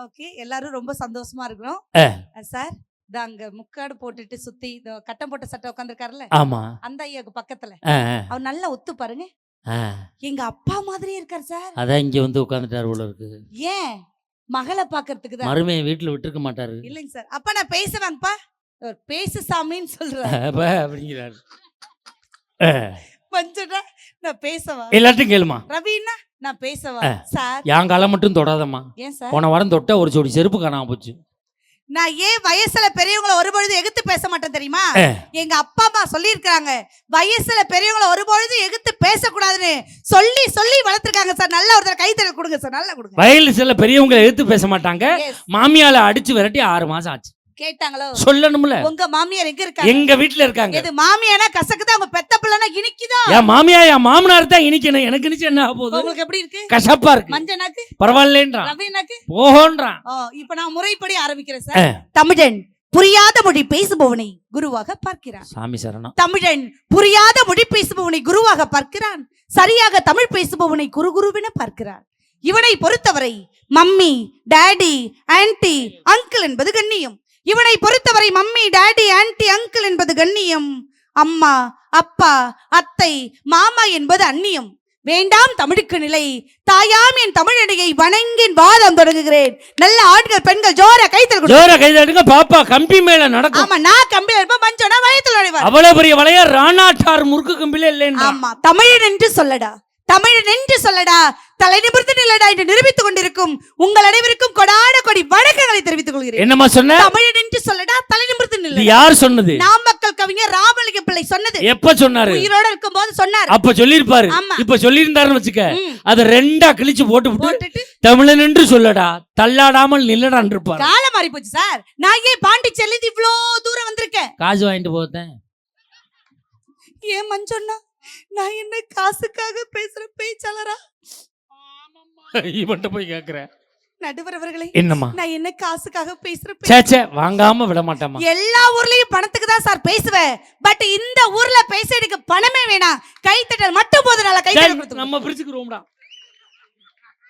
Okay, எல்லாரும் ரொம்ப சந்தோஷமா இருக்கிறோம். சார் அங்க முக்காடு போட்டுட்டு சுத்தி கட்டம் போட்ட சட்டை உட்காந்துருக்காருல்ல, ஆமா அந்த ஐயாக்கு பக்கத்துல அவர் நல்லா ஒத்து பாருங்க, எங்க அப்பா மாதிரியே இருக்காரு சார். அதான் இங்க வந்து உட்காந்துட்டாரு போல இருக்கு. ஏன் மகளை பாக்குறதுக்கு தான். மருமையை வீட்டுல விட்டுருக்க மாட்டாரு. இல்லைங்க சார், அப்ப நான் பேசுவேங்கப்பா, பேசு சாமின்னு சொல்றாரு அப்படிங்கிறாரு. மஞ்சடா நான் பேசவா? எல்லாத்தையும் கேளுமா. ரவினா நான் பேசவா? சார் என் காலை மட்டும் தொடாதம்மா. ஏன் சார்? போன வாரம் தொட்ட ஒரு ஜோடி செருப்பு காணாம போச்சு. நான் ஏன் வயசுல பெரியவங்களை ஒரு பொழுது எதிர்த்து பேச மாட்டேன் தெரியுமா? எங்க அப்பா அம்மா சொல்லி இருக்காங்க, வயசுல பெரியவங்களை ஒரு பொழுது எதிர்த்து பேசக்கூடாதுன்னு சொல்லி சொல்லி வளர்த்திருக்காங்க சார். நல்ல ஒருத்தர் கைத்தறல் கொடுங்க சார், நல்லா கொடுங்க. வயசுல பெரியவங்களை எதிர்த்து பேச மாட்டாங்க. மாமியால அடிச்சு விரட்டி 6 மாசம் ஆச்சு. கேட்டாங்களோ? சொல்லணும்ல. உங்க மாமியார் எங்க இருக்காங்க? எங்க வீட்டுல இருக்காங்க. இது மாமியானா கசக்குதா, உங்க பெத்த பிள்ளைனா இனிக்குதா? என் மாமியா என் மாமனார் தான் இனிக்கணும். எனக்கு இனிச்சு என்ன ஆகுது? உங்களுக்கு எப்படி இருக்கு? கசப்பா இருக்கு. மஞ்சனாக்கு பரவாயில்லைன்றான், ரவினாக்கு போகன்றான். இப்ப நான் முறைப்படி ஆரம்பிக்கிறேன் சார். தமிழன் புரியாத மொழி பேசுபவனை குருவாக பார்க்கிறான். சாமி சரணம். தமிழன் புரியாத மொழி பேசுபவனை குருவாக பார்க்கிறான். சரியாக தமிழ் பேசுபவனை குருகுருவென பார்க்கிறான். இவனை பொறுத்தவரை மம்மி, டாடி, ஆன்டி, அங்கிள் என்பது கண்ணியம். இவனை பொறுத்தவரை மம்மி, டாடி, ஆன்டி, அங்கிள் என்பது கண்ணியம். அம்மா, அப்பா, அத்தை, மாமா என்பது அந்நியம். வேண்டாம் தமிழுக்கு நிலை, தாயாம் என் தமிழடியை வணங்கின் வாதம் தொடங்குகிறேன். நல்ல ஆண்கள் பெண்கள் ஜோர கைத்தல் ஜோர கைதட்டுங்க பாப்பா. கம்பி மேல நடக்கும். ஆமா, நான் கம்பில இருப்பேன், மஞ்சனா வயத்துல நுழைவார். அவ்வளவு பெரிய வளைய ராணாட்டார் முறுக்கு கம்பில இல்லைன்னு. ஆமா, தமிழன் என்று சொல்லடா, தமிழன் என்று சொல்லடா, தலை நிமிர்ந்து நில்லடா என்று நிரூபித்துக் கொண்டிருக்கும் உங்கள் அனைவருக்கும் கொடான கொடி வணக்கங்களை தெரிவித்துக் கொள்கிறேன். என்னமா சொன்ன? தமிழன் என்று சொல்லடா, தலை நிமிர்ந்து நில்லடா. யார் சொன்னது? நாமக்கல் கவிஞர் ராமலிங்க பிள்ளை சொன்னது. எப்ப சொன்னாரு? உயிரோட இருக்கும்போது சொன்னார். அப்ப சொல்லிருப்பாரு. இப்ப சொல்லியிருந்தாருன்னு வச்சுக்க, அது 2ஆ கிழிச்சு போட்டு தமிழன் என்று சொல்லடா, தள்ளாடாமல் நில்லடான்னு இருப்பாரு. காலம் மாறி போச்சு சார். நான் ஏன் பாண்டிச்சேரியில இவ்ளோ தூரம் வந்திருக்கேன்? காசு வாங்கிட்டு போத்தேன். ஏன் மஞ்சொன்னா, நான் என்ன காசுக்காக பேசுற பேச்சாளரா? இவன்ட்ட போய் கேக்குறேன். நடுவர் அவர்களே, என்னம்மா? நான் என்ன காசுக்காக பேசுற? சேச்சே, வாங்காம விட மாட்டேம்மா. எல்லா ஊர்லயும் பணத்துக்கு தான் சார் பேசுவேன். பட் இந்த ஊர்ல பேச எனக்கு பணமே வேணாம், கைத்தட்டல் மட்டும் போதும். நல்லா கைத்தட்டல் கொடுத்து நம்ம பிரிச்சுக்குறோம்டா.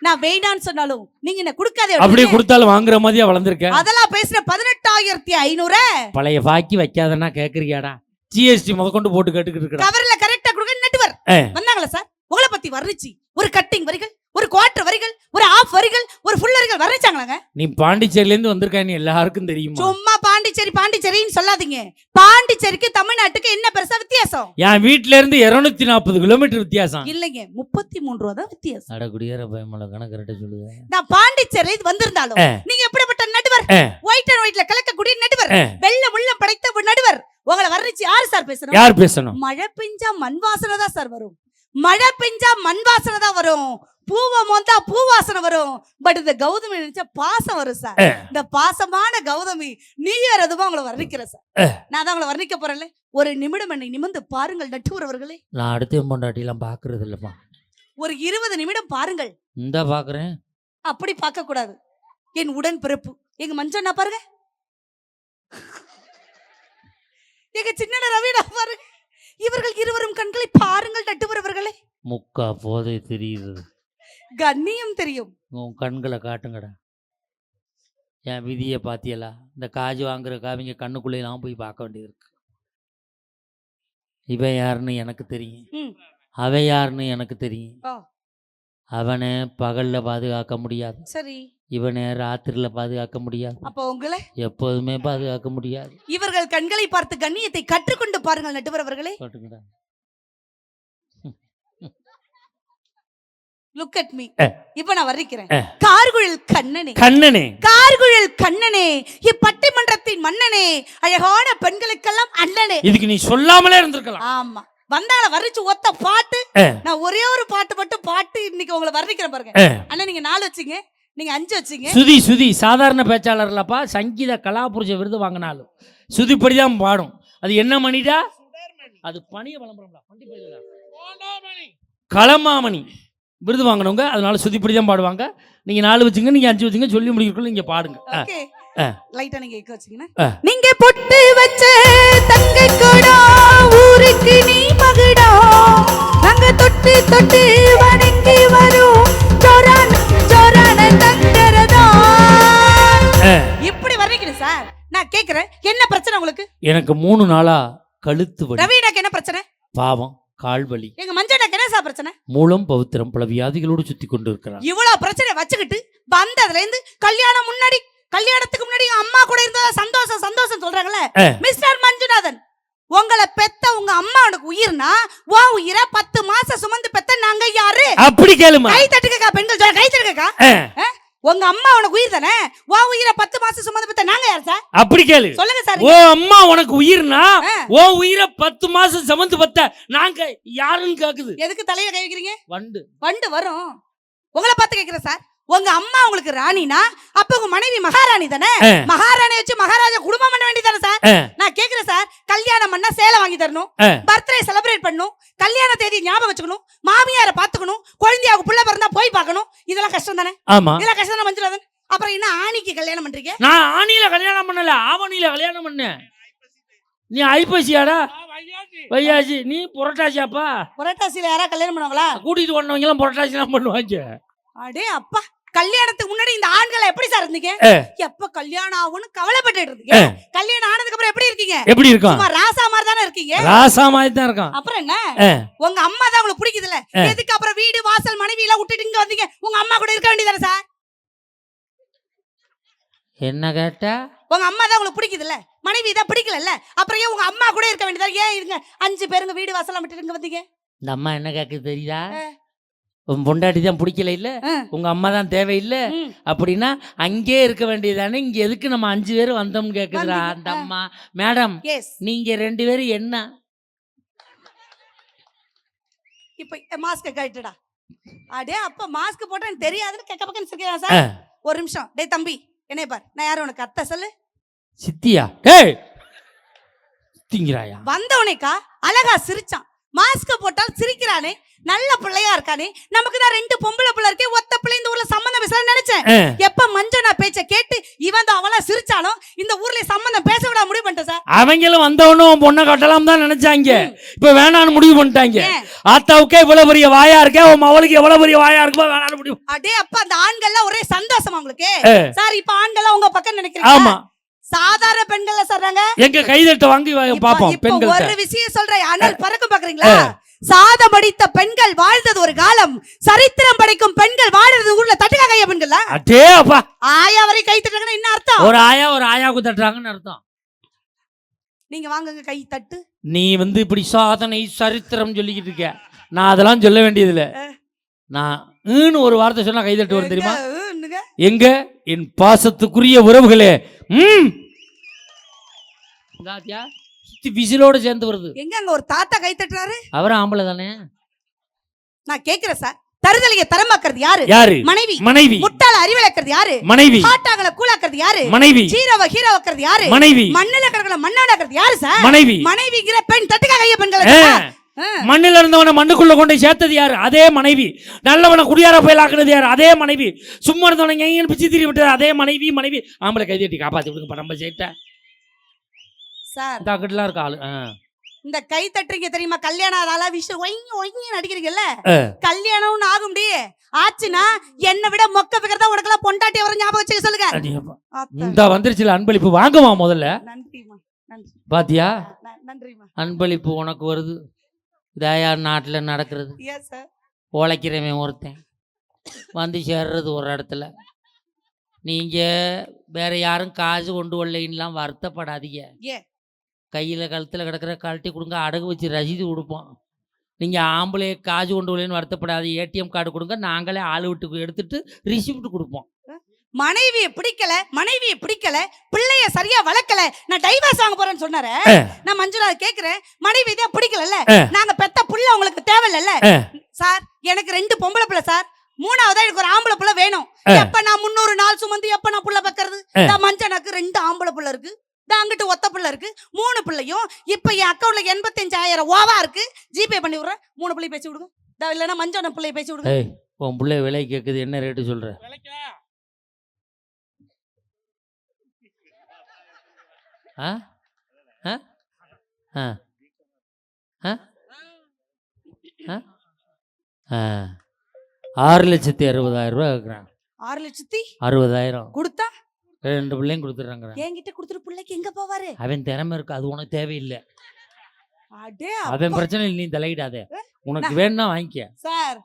நான் வேணான்னு சொன்னாலும் நீங்க என்ன கொடுக்காதே. அப்படியே கொடுத்தாலும் வாங்குற மாதிரியா வளர்ந்திருக்கேன். அதெல்லாம் பேசுற 18,500 பழைய பாக்கி வைக்காதன்னா கேக்குறியாடா? ஜிஎஸ்டி முதற்கொண்டு போட்டு கேட்டுக்கிட்டு இருக்கா. கவர்ல கரெக்டா கொடுங்க. நடுவர் வந்தாங்களா சார்? உங்களை பத்தி வர்ணிச்சு ஒரு கட்டிங் வரிகள், ஒரு குவார்டர் வரிகள், ஒரு ஆஃப் வரிகள், ஒரு ஃபுல் வரிகள் வர்ணிச்சாங்களாங்க. நீ பாண்டிச்சேரியில இருந்து வந்திருக்கான்னு எல்லாருக்கும் தெரியுமா? சும்மா பாண்டிச்சேரி பாண்டிச்சேரின்னு சொல்லாதீங்க. பாண்டிச்சேரிக்கு தமிழ்நாட்டுக்கு என்ன பெருசா வித்தியாசம்? என் வீட்ல இருந்து 240 கிலோமீட்டர் வித்தியாசம். இல்லைங்க, 33 ரூபா தான் வித்தியாசம். அட குடியேற பயமல கணக்கு ரெட்ட சொல்லுங்க. நான் பாண்டிச்சேரியில வந்திருந்தாலும் நீங்க எப்படிப்பட்ட நடுவர்? ஒயிட் அண்ட் ஒயிட்ல கலக்கக்கூடிய நடுவர், வெள்ள முள்ள படைத்த ஒரு நடுவர். உங்களை வர்ணிச்சு யாரு சார் பேசணும்? யார் பேசணும்? மழை பெஞ்சா மண் வாசனை தான் சார் வரும். மழை பெஞ்சா மண் வாசனை தான் வரும். பூவை மோந்தா பூ வாசனை வரும். பட் இந்த கௌதமி நினைச்சா பாசம் வரும் சார். இந்த பாசமான கௌதமி நீர் அதுவும் உங்களை வர்ணிக்கிற சார். நான் தான் உங்களை வர்ணிக்க போறேன்ல. ஒரு நிமிடம் என்னை நிமிர்ந்து பாருங்கள் நட்டுவரவர்களே. நான் அடுத்த பொண்டாட்டி எல்லாம் பாக்குறது இல்லப்பா. ஒரு 20 நிமிடம் பாருங்கள். இந்த பாக்குறேன். அப்படி பார்க்க கூடாது. என் உடன் பிறப்பு எங்க மஞ்சண்ணா பாருங்க, எங்க சின்ன ரவிடா பாருங்க. இவர்கள் இருவரும் கண்களை பாருங்கள் நட்டுவரவர்களே. முக்கா போதை தெரியுது, கண்ணியம் தெரியும். உன் கண்களை காட்டுங்கடா. என் விதியை பாத்தியலா? இந்த காஜு வாங்குற காவிங்க கண்ணுக்குள்ளேலாம் போய் பார்க்க வேண்டியது இருக்கு. இவன் யாருன்னு எனக்கு தெரியும், அவன் யாருன்னு எனக்கு தெரியும். அவனை பகல்ல பாதுகாக்க முடியாது, சரி. இவனை ராத்திரில பாதுகாக்க முடியாது, அப்போ உங்களை எப்போதுமே பாதுகாக்க முடியாது. இவர்கள் கண்களை பார்த்து கண்ணியத்தை கற்றுக்கொண்டு பாருங்கள் நடுவர் அவர்களே. Look at me. இப்ப நான் வர்ணிக்கிறேன். கார்குழல் கண்ணனே, கண்ணனே, கார்குழல் கண்ணனே, இப்பட்டிமன்றத்தின் மன்னனே, அழகான பெண்களுக்கெல்லாம் அண்ணனே. இதுக்கு நீ சொல்லாமலே இருந்திருக்கலாம். ஆமா, வந்தால வர்ணிச்சு ஒத்த பாட்டு. நான் ஒரே ஒரு பாட்டு மட்டும் பாட்டு இன்னைக்கு உங்களை வர்ணிக்கிறேன் பாருங்க. அண்ணா நீங்க 4 வச்சீங்க, நீங்க 5 வச்சீங்க. சுதி சுதி சாதாரண பேச்சாளர்லப்பா. சங்கீத கலாபுருஷ விருது வாங்கினாலும் சுதிப்படிதான் பாடும். அது என்ன மணிடா? அது பணிய விளம்பரம்டா. களமாமணி விருது வாங்கினவங்க, அதனால சுதிப்படிதான் பாடுவாங்க. நீங்க 4 வச்சுங்க, நீங்க 5 வச்சுங்க. சொல்லி முடிக்கிறதுக்குள்ள நீங்க பாடுங்க. லைட்டா நீங்க எக்க வச்சீங்கன்னா, நீங்க பொட்டு வச்ச தங்கை கொடா ஊருக்கு நீ மகுடா, நாங்க தொட்டு தொட்டு வணங்கி வரும் ஜோரான ஜோரான தங்கரதா. நான் கேக்குறேன், என்ன பிரச்சனை உங்களுக்கு? எனக்கு 3 நாளா கழுத்து வலி. ரவீனாக்கு என்ன பிரச்சனை? பாவம் கால் வலி. எங்க மஞ்சனாக்கு என்ன சார் பிரச்சனை? மூலம் பௌத்திரம் பல வியாதிகளோடு சுத்தி கொண்டு இருக்கிறார். இவ்வளவு பிரச்சனை வச்சுக்கிட்டு வந்ததுல இருந்து கல்யாணத்துக்கு முன்னாடி அம்மா கூட இருந்ததா சந்தோஷம் சந்தோஷம் சொல்றாங்களே. மிஸ்டர் மஞ்சுநாதன், உங்களை பெத்த உங்க அம்மா உனக்கு உயிர்னா உன் உயிரை 10 மாசம் சுமந்து பெத்த நாங்க யாரு? அப்படி கேளுமா. கை தட்டுக்கா பெண்கள் சொல்ல, கை தட்டுக்கா. உங்க அம்மா உனக்கு உயிர் தானே, உன் உயிரை 10 மாசம் சுமந்து பெத்த நாங்க யாரு சார்? அப்படி கேளு. சொல்லுங்க சார். ஓ அம்மா உனக்கு உயிர்னா ஓ உயிரை 10 மாசம் சுமந்து பெத்த நாங்க யாருன்னு கேக்குது. எதுக்கு தலையில கை வைக்கிறீங்க? வண்டு வரும். உங்களை பார்த்து கேக்குறேன் சார். உங்க அம்மா உங்களுக்கு ராணினா அப்ப உங்க மனைவி மகாராணி தானே. மகாராணி வச்சு மகாராஜா குடும்பம் பண்ண வேண்டியதானே சார்? நான் கேக்குறேன் சார். கல்யாணம் பண்ணா சேலை வாங்கி தரணும், பர்த்டே செலிப்ரேட் பண்ணணும், கல்யாண தேதி ஞாபகம் வச்சுக்கணும், மாமியாரை பாத்துக்கணும், குழந்தையாவுக்கு புள்ள பிறந்தா போய் பார்க்கணும். இதெல்லாம் கஷ்டம் தானே? இதெல்லாம் கஷ்டம் தானே மஞ்சுநாதன்? அப்புறம் என்ன ஆணிக்கு கல்யாணம் பண்றீங்க? நான் ஆணியில கல்யாணம் பண்ணல, ஆவணியில கல்யாணம் பண்ணேன். நீ ஐப்பசியாடா? வையாசி. நீ புரட்டாசியாப்பா? புரட்டாசியில யாரா கல்யாணம் பண்ணுவாங்களா? கூட்டிட்டு வந்தவங்க எல்லாம் புரட்டாசி எல்லாம் பண்ணுவாங்க. அடே அப்பா, கல்யாணத்துக்கு முன்னாடி இந்த ஆண்களை எப்படி சார் இருந்தீங்க? எப்ப கல்யாணம் ஆகும்னு கவலைப்பட்டு இருக்கீங்க. கல்யாணம் ஆனதுக்கு அப்புறம் எப்படி இருக்கீங்க? எப்படி இருக்கும்? ராசா மாதிரி தானே இருக்கீங்க. ராசா மாதிரி தான் இருக்கும். அப்புறம் என்ன, உங்க அம்மா தான் உங்களுக்கு பிடிக்குதுல, எதுக்கு அப்புறம் வீடு வாசல் மனைவி எல்லாம் விட்டுட்டு இங்க வந்தீங்க? உங்க அம்மா கூட இருக்க வேண்டியதானே சார்? என்ன கேட்டா? உங்க அம்மா தான் உங்களுக்கு பிடிக்குதுல்ல, மனைவி தான் பிடிக்கல, அப்புறம் ஏன் உங்க அம்மா கூட இருக்க வேண்டியதா? ஏன் இருங்க 5 பேருங்க வீடு வாசலாம் விட்டுட்டு இங்க வந்தீங்க? இந்த அம்மா என்ன கேக்குது தெரியுதா? உன் பொண்டாட்டி தான் பிடிக்கல இல்ல, உங்க அம்மா தான் தேவையில்லை அப்படின்னா அங்கே இருக்க வேண்டியதானே, இங்க எதுக்கு நம்ம 5 பேர் வந்தோம்னு கேக்குதுடா அந்த அம்மா. மேடம், நீங்க 2 பேரும் என்ன இப்ப மாஸ்க் கழட்டுடா. அடே அப்ப மாஸ்க் போட்டா எனக்கு தெரியாதுன்னு கேட்க பக்கம் இருக்கேன் சார். ஒரு நிமிஷம். டேய் தம்பி, என்னைய பார். நான் யாரும் உனக்கு அத்தை சொல்லு? சித்தியா? டேய் சித்திங்கறாயா? வந்தவனேக்கா அழகா சிரிச்சான். மாஸ்க் போட்டால் சிரிக்கிறானே, நல்ல பிள்ளையா இருக்கானே. நமக்கு தான் 2 பொம்பளை பிள்ளை இருக்கே, ஒத்த பிள்ளை இந்த ஊர்ல சம்பந்தம் பேசலாம்னு நினைச்சேன். எப்ப மஞ்சனா பேச்ச கேட்டு இவன் தான் அவளா சிரிச்சாலும் இந்த ஊர்ல சம்பந்தம் பேச விட முடிவு பண்ணிட்டேன் சார். அவங்களும் வந்தவனும் பொண்ணை கட்டலாம் தான் நினைச்சாங்க, இப்ப வேணான்னு முடிவு பண்ணிட்டாங்க. ஆத்தாவுக்கே இவ்வளவு பெரிய வாயா இருக்கே, உன் அவளுக்கு எவ்வளவு பெரிய வாயா இருக்குமோ வேணான்னு முடிவு. அடே அப்ப அந்த ஆண்கள்லாம் ஒரே சந்தோஷமா உங்களுக்கு சார்? இப்ப ஆண்கள்லாம் உங்க பக்கம் நினைக்கிறீங்க? ஆமா. சாதாரண பெண்கள சொல்றாங்க. எங்க கைதட்ட வாங்கி பாப்போம் பெண்கள். ஒரு விஷயம் சொல்றேன், அனல் பறக்க பாக்குறீங்களா? சாதம் படித்த பெண்கள் வாழ்ந்தது ஒரு காலம், சரித்திரம் படைக்கும் பெண்கள் வாழ்றது ஊர்ல தட்டுக்கா கைய பெண்கள். அடே அப்பா, ஆயா வரை கை தட்டுறாங்கன்னா என்ன அர்த்தம்? ஒரு ஆயாவுக்கு தட்டுறாங்கன்னு அர்த்தம். நீங்க வாங்குங்க கை தட்டு. நீ இப்படி சாதனை சரித்திரம் சொல்லிக்கிட்டு இருக்க, நான் அதெல்லாம் சொல்ல வேண்டியதில்ல. நான் ஒரு வார்த்தை சொன்னா கை தட்டு வரும் தெரியுமா? எங்க என் பாசத்துக்குரிய உறவுகளே, விசிலோட சேர்ந்து வருது. எங்க அங்க ஒரு தாத்தா கை தட்டுறாரு, அவரும் ஆம்பளை தானே. நான் கேக்குறேன் சார். தருதலைய தரமாக்குறது யாரு? மனைவி. முட்டாள அறிவிழக்கிறது யாரு? மனைவி. ஹாட்டாங்கள கூலாக்குறது யாரு? மனைவி. ஹீரோவ ஹீரோவாக்குறது யாரு? மனைவி. மண்ணுல கிடக்கல மண்ணாடாக்குறது யாரு சார்? மனைவி. மனைவிங்கிற பெண் தட்டுக்கா கைய பெண்கள். மண்ணில் இருந்தவனை மண்ணுக்குள்ள கொண்டு சேர்த்தது யாரு? அதே மனைவி. நல்லவனை குடியார போய் ஆக்குனது யாரு? அதே மனைவி. சும்மா இருந்தவனை எங்கன்னு பிச்சு திரி விட்டது அதே மனைவி. ஆம்பளை கை தட்டி காப்பாத்தி விடுங்க நம்ம சேட்ட சார். தாக்கட்டுலாம் இருக்க ஆளு. இந்த கை தட்டுறீங்க தெரியுமா? கல்யாணம் ஆதால விஷயம் ஒய்ங்க நடிக்கிறீங்கல்ல, கல்யாணம்னு ஆகும் முடியே ஆச்சுன்னா என்னை விட மொக்க பிக்கிறதா உனக்கெல்லாம் பொண்டாட்டி வர ஞாபகம் வச்சுக்க சொல்லுங்க. இந்த வந்துருச்சுல அன்பளிப்பு வாங்குமா முதல்ல. நன்றிமா, நன்றி. பாத்தியா, நன்றிமா. அன்பளிப்பு உனக்கு வருது. இதாயா நாட்டில் நடக்கிறது. உழைக்கிறவன் ஒருத்தன் வந்து சேர்றது ஒரு இடத்துல. நீங்க வேற யாரும் காசு கொண்டு வரலைன்னுலாம் வருத்தப்படாதீங்க. கையில் கழுத்தில் கிடக்கிற கழட்டி கொடுங்க, அடகு வச்சு ரசீது கொடுப்போம். நீங்கள் ஆம்பளை காசு கொண்டு வரலன்னு வருத்தப்படாது. ஏடிஎம் கார்டு கொடுங்க, நாங்களே ஆள் விட்டு எடுத்துட்டு ரிசிப்ட் கொடுப்போம். மனைவியை பிடிக்கல, பிள்ளைய சரியா வளர்க்கல, நான் டைவர்ஸ் வாங்க போறேன்னு சொன்னாரு. நான் மஞ்சுளா கேக்குறேன், மனைவி தான் பிடிக்கல, நாங்க பெத்த புள்ள உங்களுக்கு தேவையில்ல சார். எனக்கு 2 பொம்பளை பிள்ளை சார், 3ஆவதா எனக்கு ஒரு ஆம்பளை பிள்ளை வேணும். எப்ப நான் 300 நாள் சுமந்து எப்ப நான் புள்ள பக்கிறது? மஞ்சனுக்கு 2 ஆம்பளை பிள்ளை இருக்கு, அங்கிட்டு ஒத்த பிள்ளை இருக்கு, 3 பிள்ளையும். இப்ப என் அக்கௌண்ட்ல 85,000 ஓவா இருக்கு, ஜிபே பண்ணி விடுறேன். 3 பிள்ளை பேசி விடுங்க, இல்லைன்னா மஞ்சன பிள்ளை பேசி விடுங்க. உன் பிள்ளை விலை கேக்குது, என்ன ரேட்டு சொல்ற? ஆ ஆ ஆ ஆ 6,60,000 ரூபா கேட்குறான். 6,60,000 60,000 கொடுத்தா 2 பிள்ளையும் கொடுத்துட்றாங்க. என்கிட்ட கொடுத்துட்டு பிள்ளைக்கு எங்க போவாரு? அவன் திறமை இருக்கு, அது உனக்கு தேவையில்லை. அடே அவன் பிரச்சனை நீ தலையிடாத. உனக்கு வேணும்னா வாங்கிக்க. சார்,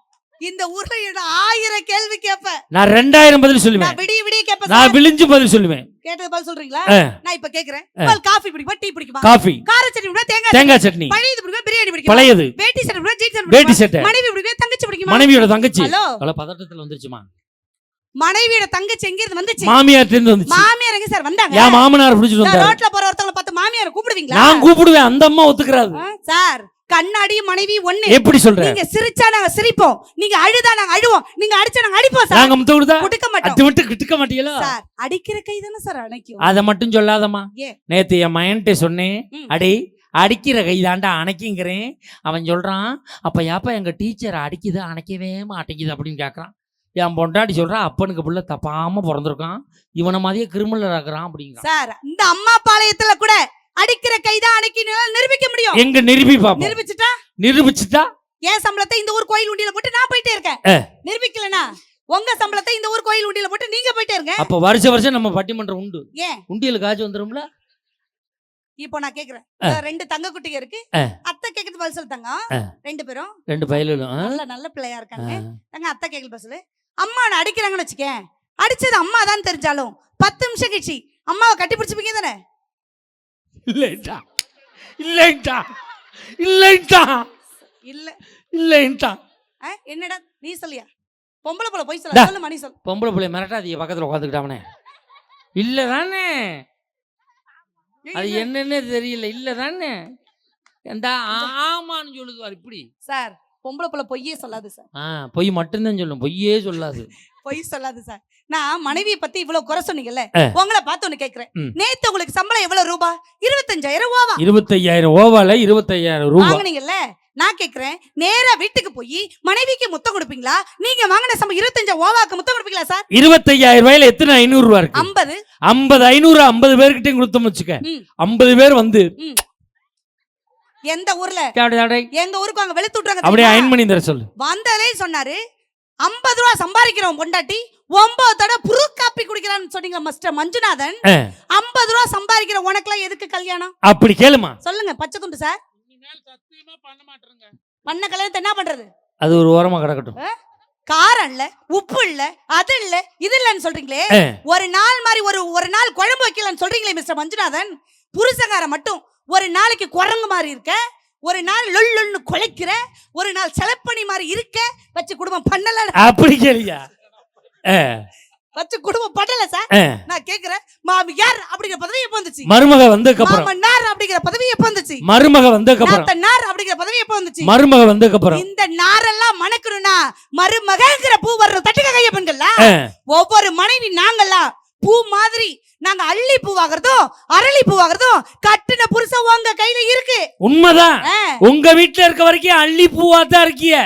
இந்த ஊர்ல என்ன 1000 கேள்வி கேட்பேன். நான் 2000 பதில் சொல்லுவேன். நான் விடிய விடிய கேட்பேன். நான் விழிஞ்சு பதில் சொல்லுவேன். கேட்டது பதில் சொல்றீங்களா? நான் இப்ப கேக்குறேன். உங்களுக்கு காஃபி பிடிக்குமா, டீ பிடிக்குமா? காஃபி. கார சட்னி பிடிக்குமா, தேங்காய் சட்னி? பழையது பிடிக்குமா, பிரியாணி பிடிக்குமா? பழையது. வேட்டி சட்டை பிடிக்குமா, ஜீன்ஸ் சட்டை வேட்டி பிடிக்குமா? சட்டை. மனைவி பிடிக்குமா, தங்கச்சி பிடிக்குமா? மனைவியோட தங்கச்சி. ஹலோ, பல பதட்டத்துல வந்துருச்சுமா. மனைவியோட தங்கச்சி எங்க இருந்து வந்துச்சு? மாமியார்ட்ட இருந்து வந்துச்சு. மாமியார் எங்க சார் வந்தாங்க? யா மாமனார் பிடிச்சிட்டு வந்தாரு. ரோட்ல போற ஒருத்தங்கள பார்த்து மாமியார் கூப்பிடுவீங்களா? நான் கூப்பிடுவேன், அந்த அம்மா ஒத்துக்கறாது. சார், கண்ணாடி மனைவி ஒண்ணு. எப்படி சொல்ற? நீங்க சிரிச்சா நாங்க சிரிப்போம், நீங்க அழுதா நாங்க அழுவோம், நீங்க அடிச்சா நாங்க அடிப்போம் சார். நாங்க முத்த கொடுத்தா குடுக்க மாட்டோம். அது விட்டு கிட்டுக்க மாட்டீங்களா சார்? அடிக்கிற கை தானே சார் அணைக்கும். அத மட்டும் சொல்லாதம்மா. நேத்து என் மயன்ட்ட சொன்னேன், அடே அடிக்கிற கை தாண்டா அணைக்குங்கிறேன். அவன் சொல்றான், அப்ப யாப்பா எங்க டீச்சர் அடிக்குது அணைக்கவே மாட்டேங்குது அப்படின்னு கேக்குறான். என் பொண்டாட்டி சொல்றான், அப்பனுக்கு புள்ள தப்பாம பிறந்திருக்கான், இவனை மாதிரியே கிரிமினல் ஆக்குறான் அப்படிங்கிறான். சார், இந்த அம்மா பாளையத்துல கூட அடிக்கிற கைதான் அணைக்கின்னு நிரூபிக்க முடியும். எங்க நிரூபி பாப்போம். நிரூபிச்சுட்டா என் சம்பளத்தை இந்த ஊர் கோயில் உண்டியில போட்டு நான் போயிட்டே இருக்கேன். நிரூபிக்கலனா உங்க சம்பளத்தை இந்த ஊர் கோயில் உண்டியில போட்டு நீங்க போயிட்டே இருங்க. அப்ப வருஷம் நம்ம பட்டிமன்றம் உண்டு. ஏன் உண்டியல் காசு வந்துரும்ல? இப்போ நான் கேக்குறேன், 2 தங்க குட்டிங்க இருக்கு. அத்தை கேக்குறது பதில் சொல்லுங்க. 2 பேரும் 2 பயலும் நல்ல பிள்ளையா இருக்காங்க. தங்க அத்தை கேக்குறது பதில். அம்மா நான் அடிக்கிறாங்கன்னு வச்சுக்கேன், அடிச்சது அம்மா தான் தெரிஞ்சாலும் 10 நிமிஷம் கழிச்சு அம்மாவை கட்டி பிடிச்சுப்பீங்க தானே? இல்லைட்டா இல்லைட்டா இல்லைட்டா இல்ல இல்லைட்டா. என்னடா நீ சொல்லியா? பொம்பளை புள்ள போய் சொல்ல மணி சொல். பொம்பளை புள்ளைய மிரட்டாதீங்க, பக்கத்துல உட்காந்துக்கிட்டாவனே. இல்ல தானே, அது என்னன்னே தெரியல. இல்ல தானே, எந்தா ஆமான்னு சொல்லுவார் இப்படி. சார், பொம்பளை புள்ள பொய்யே சொல்லாது சார். பொய் மட்டும்தான் சொல்லும், பொய்யே சொல்லாது. பொய் சொல்லாது சார். நான் மனைவியை பத்தி இவ்வளவு குறை சொன்னீங்கல்ல, உங்களை பார்த்து ஒண்ணு கேக்குறேன். நேத்து உங்களுக்கு சம்பளம் எவ்வளவு ரூபா? 25,000 ரூபாவா? 25,000 ரூபால 25,000 ரூபா வாங்குனீங்கல்ல. நான் கேக்குறேன், நேரா வீட்டுக்கு போய் மனைவிக்கு முத்தம் கொடுப்பீங்களா? நீங்க வாங்கின சம்பளம் 25 ரூபாய்க்கு முத்தம் கொடுப்பீங்களா சார்? 25,000 ரூபாயில எத்தனை 500 ரூபா இருக்கு? 50 500 50 பேர்கிட்ட கொடுத்தோம் வச்சுக்க. 50 பேர் வந்து எந்த ஊர்ல? எங்க ஊருக்கு அங்க வெளுத்து விட்டுறாங்க. அப்படியே அயன் பண்ணி தர சொல்லு. வந்தாலே சொன்னாரு, 50 ரூபா சம்பாதிக்கிறோம் பொண்டாட்டி 9 தடவை புரு காப்பி குடிக்கிறான்னு சொன்னீங்க மிஸ்டர் மஞ்சுநாதன். 50 ரூபா சம்பாதிக்கிற உனக்குலாம் எதுக்கு கல்யாணம்? அப்படி கேளுமா. சொல்லுங்க பச்சை துண்டு சார். பண்ண கல்யாணத்தை என்ன பண்றது? அது ஒரு ஓரமா கிடக்கட்டும். காரம் இல்ல, உப்பு இல்ல, அது இல்ல, இது இல்லன்னு சொல்றீங்களே. ஒரு நாள் மாதிரி ஒரு நாள் குழம்பு வைக்கலன்னு சொல்றீங்களே மிஸ்டர் மஞ்சுநாதன். புருஷகார மட்டும் ஒரு நாளைக்கு குரங்கு மாதிரி இருக்க, ஒரு நாள் லொல்லுன்னு குலைக்கிற, ஒரு நாள் செலப்பணி மாதிரி இருக்க, வச்சு குடும்பம் பண்ணல. அப்படி கேளியா? வச்சு குடும்பம் பண்ணல சார். நான் கேக்குறேன், மாமியார் அப்படிங்கிற பதவி எப்ப வந்துச்சு? மருமக வந்ததுக்கு அப்புறம். மாமனார் அப்படிங்கிற பதவி எப்ப வந்துச்சு? மருமக வந்ததுக்கு அப்புறம். நாத்தனார் அப்படிங்கிற பதவி எப்ப வந்துச்சு? மருமக வந்ததுக்கு அப்புறம். இந்த நாரெல்லாம் மணக்கணும்னா மருமகங்கிற பூ வர்ற தட்டுக்க கைய பெண்கள்ல ஒவ்வொரு மனைவி நாங்கெல்லாம் பூ மாதிரி நாங்க அள்ளி பூவாகிறதும் அரளி பூவாகிறதும் கட்டின புருஷன் உங்க கையில இருக்கு. உண்மைதான். உங்க வீட்டுல இருக்க வரைக்கும் அள்ளி பூவா தான் இருக்கீங்க.